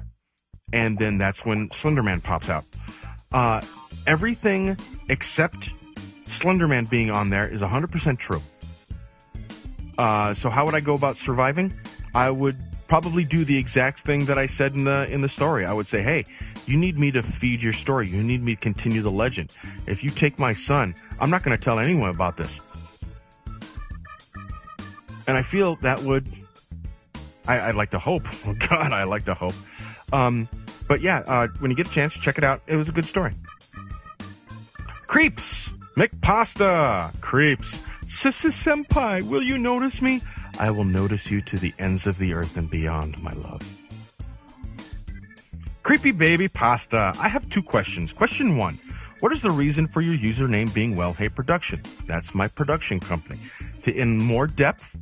and then that's when Slender Man pops out. Everything except Slender Man being on there is 100% true. So how would I go about surviving? I would probably do the exact thing that I said in the story. I would say, hey, you need me to feed your story. You need me to continue the legend. If you take my son, I'm not going to tell anyone about this. And I feel that would... I'd like to hope. Oh, God, I like to hope. But yeah, when you get a chance, check it out. It was a good story. Creeps! McPasta! Creeps! Senpai, will you notice me? I will notice you to the ends of the earth and beyond, my love. Creepy Baby Pasta. I have 2 questions. Question 1. What is the reason for your username being WellHey Productions? That's my production company. In more depth,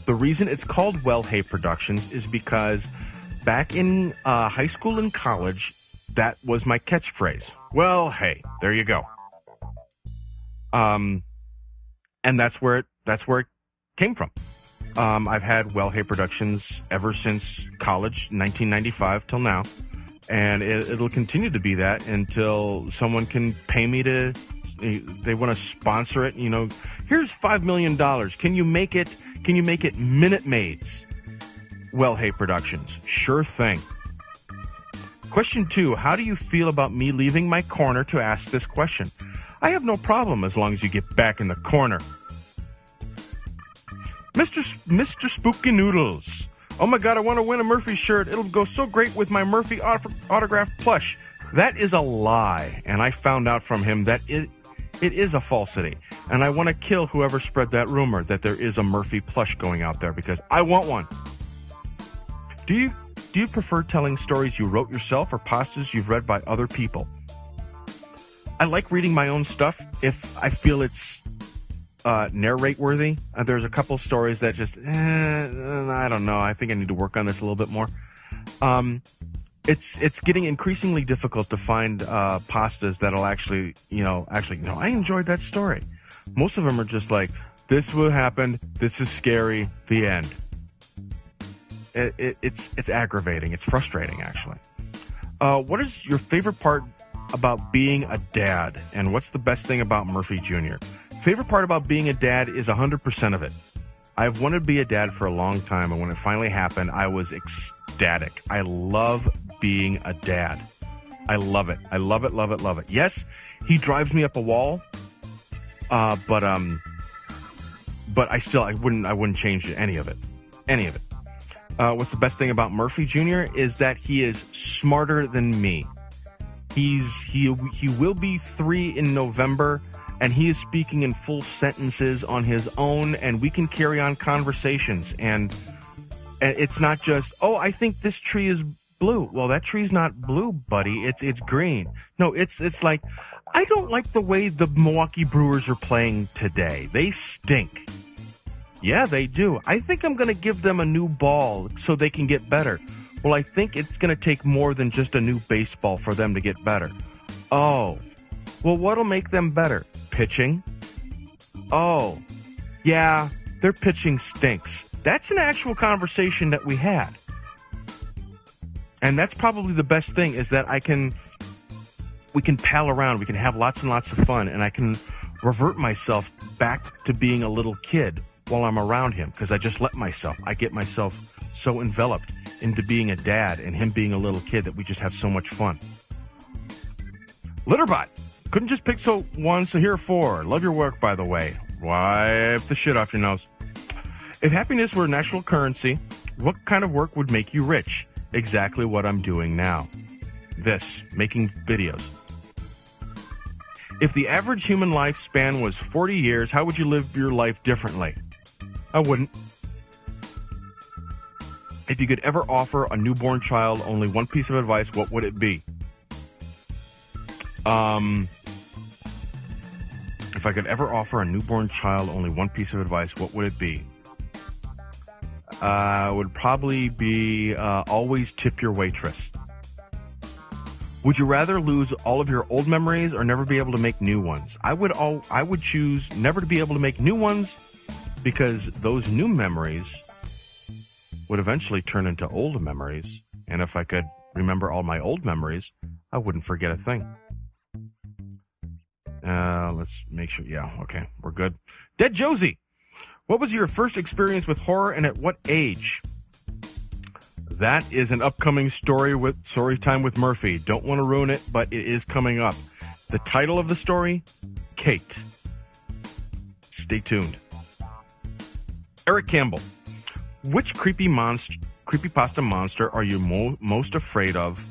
the reason it's called WellHey Productions is because back in high school and college, that was my catchphrase. Well, hey, there you go. And that's where it came from. I've had WellHey Productions ever since college, 1995 till now, and it'll continue to be that until someone can pay me they want to sponsor it. Here's $5 million. Can you make it Minute Maids? WellHey Productions. Sure thing. Question 2. How do you feel about me leaving my corner to ask this question? I have no problem as long as you get back in the corner. Mr. Spooky Noodles. Oh my God, I want to win a Murphy shirt. It'll go so great with my Murphy autographed plush. That is a lie, and I found out from him that it is a falsity. And I want to kill whoever spread that rumor that there is a Murphy plush going out there, because I want one. Do you prefer telling stories you wrote yourself or pastas you've read by other people? I like reading my own stuff if I feel it's narrate worthy. There's a couple stories that just I don't know. I think I need to work on this a little bit more. It's getting increasingly difficult to find pastas that'll actually I enjoyed that story. Most of them are just like, this will happen, this is scary, the end. It's aggravating. It's frustrating, actually. What is your favorite part about being a dad, and what's the best thing about Murphy Jr.? Favorite part about being a dad is 100% of it. I've wanted to be a dad for a long time, and when it finally happened, I was ecstatic. I love being a dad. I love it. I love it, love it, love it. Yes, he drives me up a wall, but I wouldn't change any of it. Any of it. What's the best thing about Murphy Jr. is that he is smarter than me. He will be 3 in November, and he is speaking in full sentences on his own, and we can carry on conversations. And it's not just, oh, I think this tree is blue. Well, that tree's not blue, buddy. It's green. No, it's like, I don't like the way the Milwaukee Brewers are playing today. They stink. Yeah, they do. I think I'm going to give them a new ball so they can get better. Well, I think it's going to take more than just a new baseball for them to get better. Oh, well, what'll make them better? Pitching? Oh, yeah, their pitching stinks. That's an actual conversation that we had. And that's probably the best thing, is that we can pal around, we can have lots and lots of fun, and I can revert myself back to being a little kid while I'm around him, because I just let myself. I get myself so enveloped into being a dad and him being a little kid that we just have so much fun. Litterbot, couldn't just pick one, so here are 4. Love your work, by the way. Wipe the shit off your nose. If happiness were national currency, what kind of work would make you rich? Exactly what I'm doing now. This, making videos. If the average human lifespan was 40 years, how would you live your life differently? I wouldn't. If you could ever offer a newborn child only one piece of advice, what would it be? If I could ever offer a newborn child only one piece of advice, what would it be? It would probably be always tip your waitress. Would you rather lose all of your old memories or never be able to make new ones? I would choose never to be able to make new ones, because those new memories would eventually turn into old memories. And if I could remember all my old memories, I wouldn't forget a thing. Let's make sure. Yeah, okay, we're good. Dead Josie, what was your first experience with horror and at what age? That is an upcoming story time with Murphy. Don't want to ruin it, but it is coming up. The title of the story, Kate. Stay tuned. Eric Campbell, which creepypasta monster are you most afraid of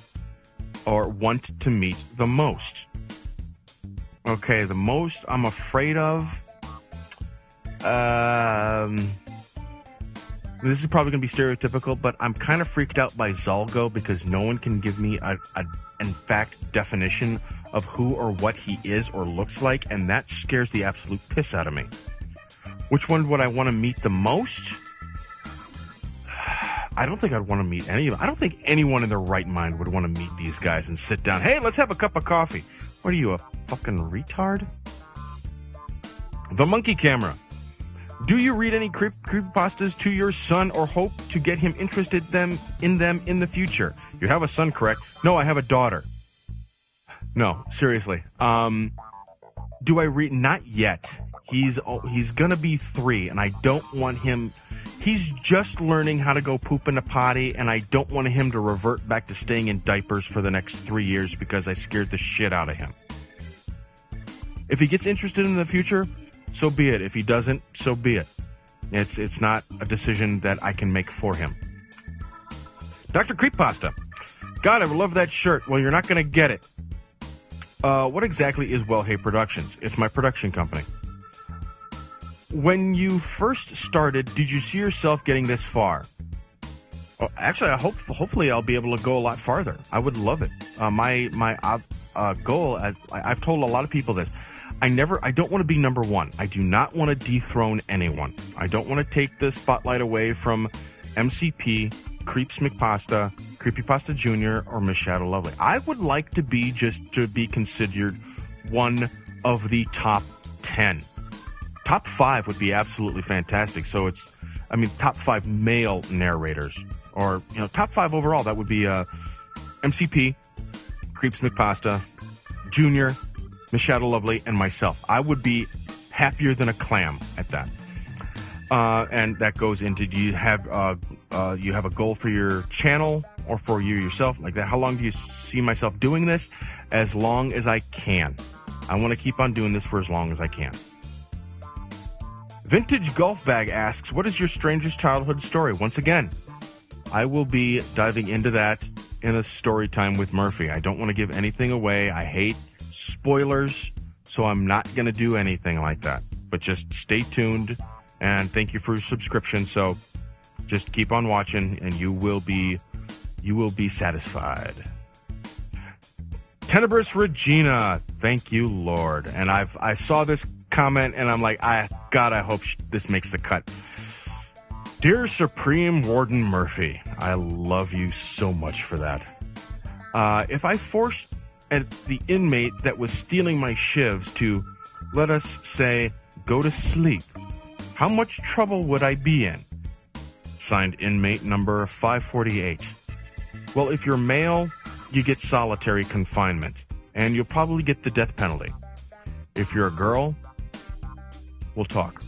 or want to meet the most? Okay, the most I'm afraid of. This is probably going to be stereotypical, but I'm kind of freaked out by Zalgo because no one can give me a in fact, definition of who or what he is or looks like, and that scares the absolute piss out of me. Which one would I want to meet the most? I don't think I'd want to meet any of them. I don't think anyone in their right mind would want to meet these guys and sit down. Hey, let's have a cup of coffee. What are you, a fucking retard? The Monkey Camera. Do you read any creepypastas to your son or hope to get him interested in them in the future? You have a son, correct? No, I have a daughter. No, seriously. Do I read? Not yet. He's gonna be 3, and I don't want him. He's just learning how to go poop in the potty, and I don't want him to revert back to staying in diapers for the next 3 years because I scared the shit out of him. If he gets interested in the future, so be it. If he doesn't, so be it. It's not a decision that I can make for him. Dr. Creeppasta. God, I love that shirt. Well, you're not going to get it. What exactly is WellHey Productions? It's my production company. When you first started, did you see yourself getting this far? Oh, actually, hopefully I'll be able to go a lot farther. I would love it. My goal, I've told a lot of people this, I don't want to be number 1. I do not want to dethrone anyone. I don't want to take the spotlight away from MCP, Creeps McPasta, Creepypasta Jr., or Miss Shadow Lovely. I would like to be considered one of the top 10. Top 5 would be absolutely fantastic. So top 5 male narrators, or top 5 overall. That would be MCP, Creeps McPasta, Jr., Miss Shadow Lovely, and myself. I would be happier than a clam at that. And that goes into, do you have a goal for your channel or for you yourself? Like that, how long do you see myself doing this? As long as I can. I want to keep on doing this for as long as I can. Vintage Golf Bag asks, what is your strangest childhood story? Once again, I will be diving into that in a story time with Murphy. I don't want to give anything away. I hate spoilers. so I'm not going to do anything like that. But just stay tuned, and thank you for your subscription. So just keep on watching, and you will be satisfied. Tenebrous Regina, thank you, Lord. And I saw this comment, and I'm like, God, I hope this makes the cut. Dear Supreme Warden Murphy, I love you so much for that. If I forced the inmate that was stealing my shivs to, let us say, go to sleep, how much trouble would I be in? Signed, inmate number 548. Well, if you're male, you get solitary confinement, and you'll probably get the death penalty. If you're a girl, we'll talk.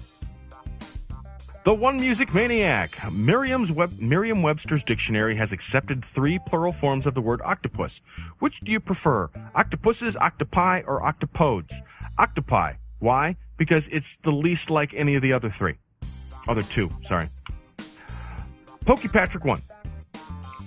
The One Music Maniac. Merriam-Webster's dictionary has accepted 3 plural forms of the word octopus. Which do you prefer? Octopuses, octopi, or octopodes? Octopi. Why? Because it's the least like any of the other 2, sorry. Pokey Patrick 1.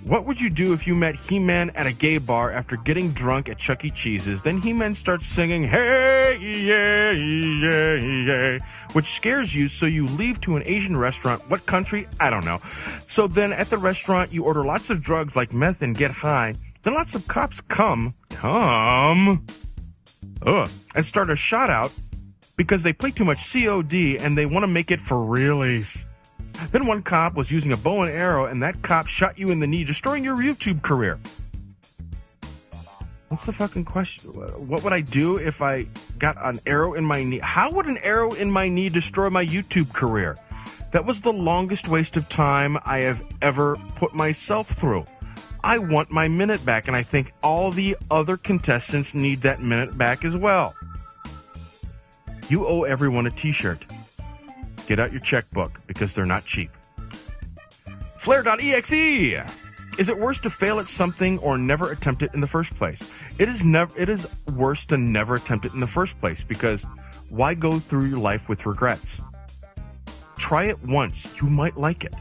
What would you do if you met He-Man at a gay bar after getting drunk at Chuck E. Cheese's? Then He-Man starts singing, hey, yeah, yeah, yeah, which scares you, so you leave to an Asian restaurant. What country? I don't know. So then at the restaurant, you order lots of drugs like meth and get high. Then lots of cops come, and start a shot out because they play too much COD and they want to make it for realies. Then one cop was using a bow and arrow, and that cop shot you in the knee, destroying your YouTube career. What's the fucking question? What would I do if I got an arrow in my knee? How would an arrow in my knee destroy my YouTube career? That was the longest waste of time I have ever put myself through. I want my minute back, and I think all the other contestants need that minute back as well. You owe everyone a t-shirt. Get out your checkbook, because they're not cheap. Flare.exe! Is it worse to fail at something or never attempt it in the first place? It is worse to never attempt it in the first place, because why go through your life with regrets? Try it once. You might like it.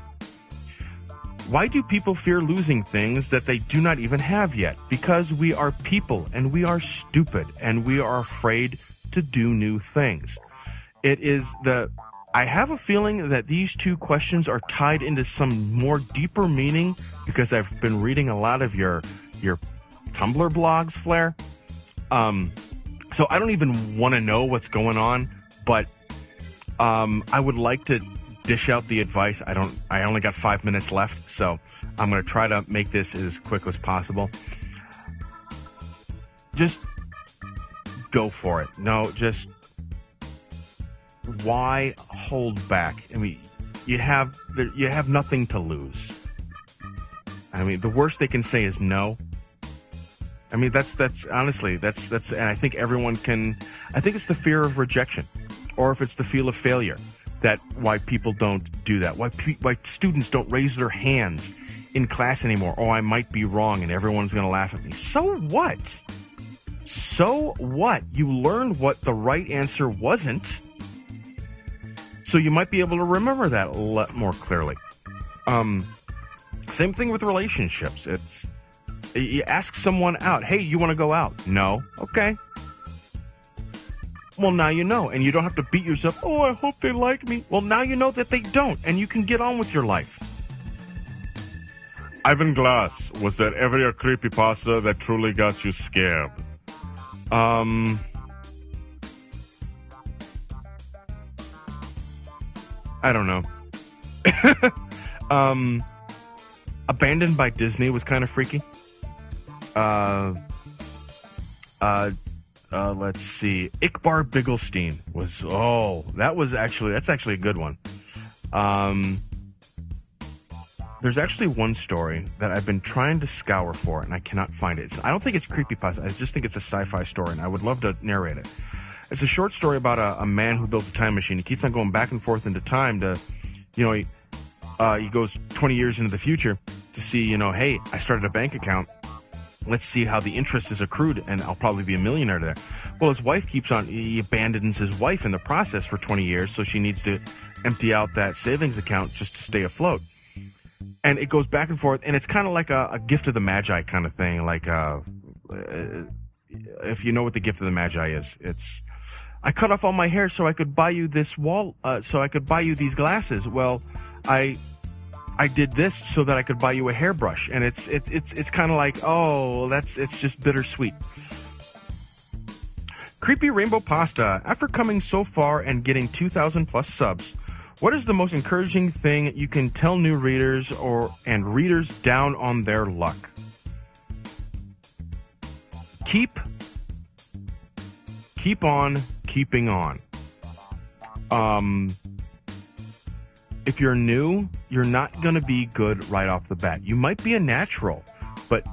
Why do people fear losing things that they do not even have yet? Because we are people, and we are stupid, and we are afraid to do new things. I have a feeling that these 2 questions are tied into some more deeper meaning, because I've been reading a lot of your Tumblr blogs, Flair. So I don't even want to know what's going on, but I would like to dish out the advice. I only got 5 minutes left, so I'm going to try to make this as quick as possible. Just go for it. No, just... Why hold back? I mean, you have nothing to lose. I mean, the worst they can say is no. I mean, that's honestly, that's, and I think everyone can. I think it's the fear of rejection, or if it's the feel of failure, that why people don't do that. Why students don't raise their hands in class anymore. Oh, I might be wrong, and everyone's going to laugh at me. So what? So what? You learned what the right answer wasn't. So you might be able to remember that a lot more clearly. Same thing with relationships. You ask someone out. Hey, you want to go out? No. Okay. Well, now you know, and you don't have to beat yourself. Oh, I hope they like me. Well, now you know that they don't, and you can get on with your life. Ivan Glass, was there ever a creepypasta that truly got you scared? I don't know. Abandoned by Disney was kind of freaky. Let's see. Iqbar Bigglestein was, that's actually a good one. There's actually one story that I've been trying to scour for, and I cannot find it. I don't think it's creepypasta. I just think it's a sci-fi story, and I would love to narrate it. It's a short story about a man who builds a time machine. He keeps on going back and forth into time to, he goes 20 years into the future to see, hey, I started a bank account. Let's see how the interest is accrued, and I'll probably be a millionaire there. Well, his wife he abandons his wife in the process for 20 years, so she needs to empty out that savings account just to stay afloat. And it goes back and forth, and it's kind of like a gift of the Magi kind of thing. Like, if you know what the gift of the Magi is, it's, I cut off all my hair so I could buy you this so I could buy you these glasses. Well, I did this so that I could buy you a hairbrush, and it's kind of like, oh, it's just bittersweet. Creepy Rainbow Pasta, after coming so far and getting 2,000 plus subs, what is the most encouraging thing you can tell new readers and readers down on their luck? Keep on keeping on. If you're new, you're not going to be good right off the bat. You might be a natural, but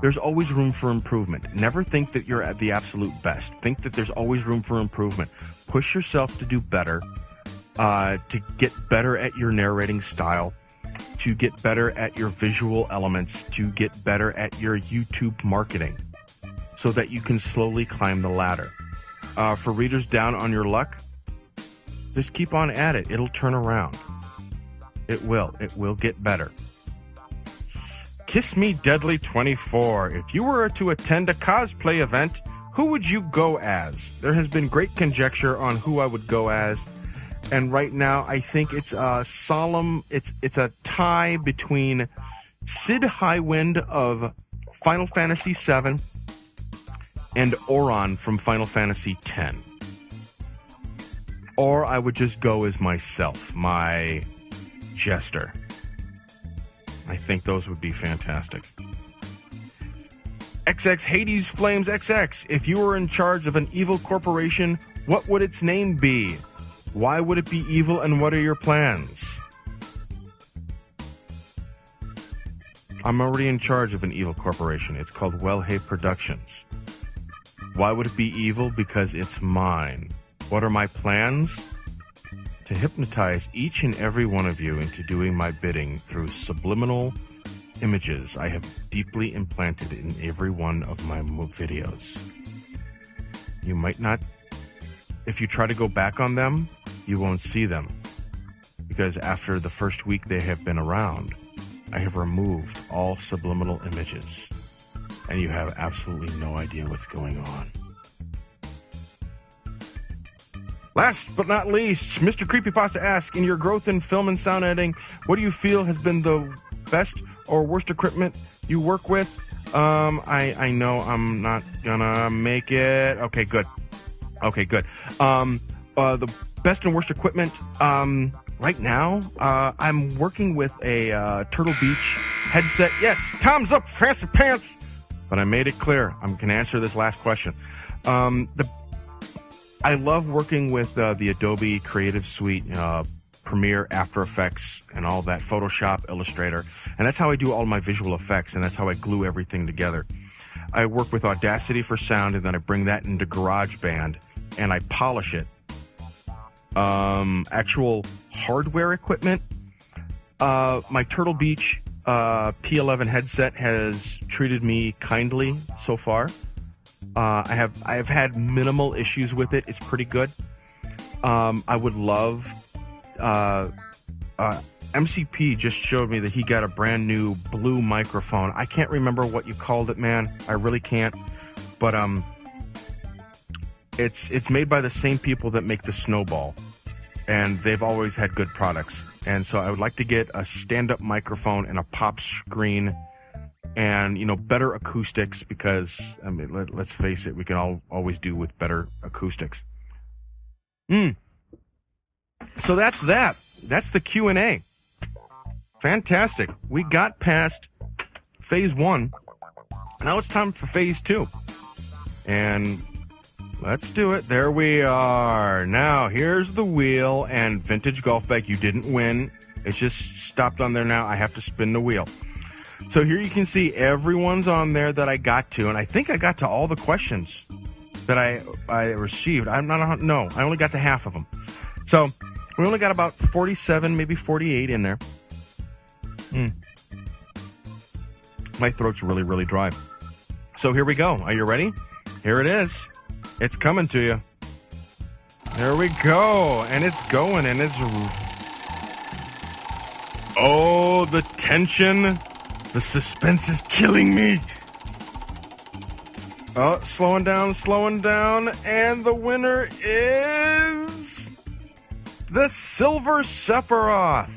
there's always room for improvement. Never think that you're at the absolute best. Think that there's always room for improvement. Push yourself to do better, to get better at your narrating style, to get better at your visual elements, to get better at your YouTube marketing, so that you can slowly climb the ladder. For readers down on your luck, just keep on at it. It'll turn around. It will. It will get better. Kiss Me Deadly 24. If you were to attend a cosplay event, who would you go as? There has been great conjecture on who I would go as, and right now I think it's a solemn. It's a tie between Sid Highwind of Final Fantasy VII and Auron from Final Fantasy X. Or I would just go as myself, my Jester. I think those would be fantastic. XX Hades Flames XX. If you were in charge of an evil corporation, what would its name be? Why would it be evil, and what are your plans? I'm already in charge of an evil corporation. It's called WellHey Productions. Why would it be evil? Because it's mine. What are my plans? To hypnotize each and every one of you into doing my bidding through subliminal images I have deeply implanted in every one of my videos. You might not, if you try to go back on them, you won't see them. Because after the first week they have been around, I have removed all subliminal images. And you have absolutely no idea what's going on. Last but not least, Mr. Creepypasta asks, in your growth in film and sound editing, what do you feel has been the best or worst equipment you work with? I know I'm not gonna make it. Okay, good. The best and worst equipment, right now, I'm working with a Turtle Beach headset. Yes, Tom's up, fancy pants. But I made it clear. I'm gonna answer this last question. I love working with the Adobe Creative Suite, Premiere, After Effects, and all that, Photoshop, Illustrator. And that's how I do all my visual effects, and that's how I glue everything together. I work with Audacity for sound, and then I bring that into GarageBand, and I polish it. Actual hardware equipment, my Turtle Beach P11 headset has treated me kindly so far. I have had minimal issues with it. It's pretty good. I would love. MCP just showed me that he got a brand new blue microphone. I can't remember what you called it, man. I really can't. But it's made by the same people that make the Snowball, and they've always had good products. And so I would like to get a stand-up microphone and a pop screen. And, better acoustics, because, I mean, let's face it, we can always do with better acoustics. So that's that. That's the Q&A. Fantastic. We got past phase 1. Now it's time for phase 2. And let's do it. There we are. Now, here's the wheel and vintage golf bag. You didn't win. It's just stopped on there now. I have to spin the wheel. So here you can see everyone's on there that I got to, and I think I got to all the questions that I received. I only got to half of them. So we only got about 47, maybe 48 in there. My throat's really, really dry. So here we go. Are you ready? Here it is. It's coming to you. There we go. And it's going, and it's... Oh, the tension... The suspense is killing me. Oh, slowing down, and the winner is the Silver Sephiroth.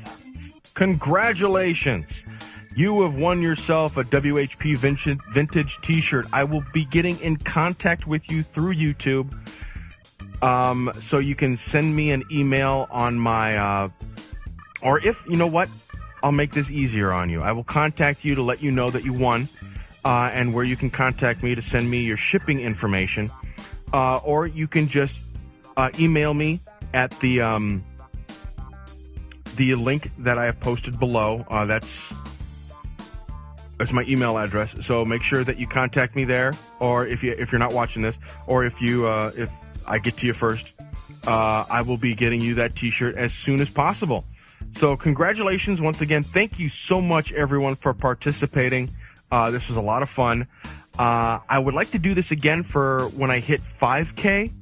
Congratulations. You have won yourself a WHP vintage t-shirt. I will be getting in contact with you through YouTube. So you can send me an email on my, or if, you know what, I'll make this easier on you. I will contact you to let you know that you won, and where you can contact me to send me your shipping information. Or you can just email me at the link that I have posted below. That's my email address. So make sure that you contact me there, or if you're not watching this, or if I get to you first, I will be getting you that t-shirt as soon as possible. So congratulations once again. Thank you so much, everyone, for participating. This was a lot of fun. I would like to do this again for when I hit 5K.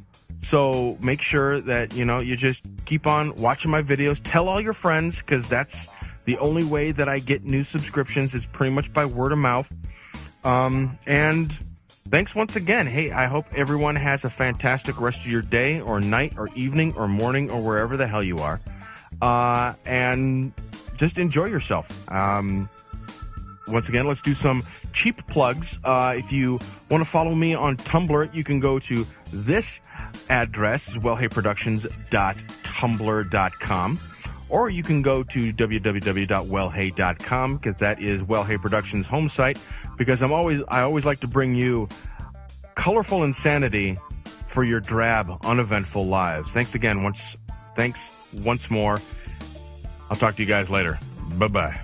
So make sure that, you just keep on watching my videos. Tell all your friends, because that's the only way that I get new subscriptions is pretty much by word of mouth. And thanks once again. Hey, I hope everyone has a fantastic rest of your day or night or evening or morning or wherever the hell you are. And just enjoy yourself. Once again, let's do some cheap plugs. If you want to follow me on Tumblr, you can go to this address, wellheyproductions.tumblr.com. Or you can go to www.wellhey.com, because that is WellHey Productions' home site, because I always like to bring you colorful insanity for your drab, uneventful lives. Thanks once more. I'll talk to you guys later. Bye-bye.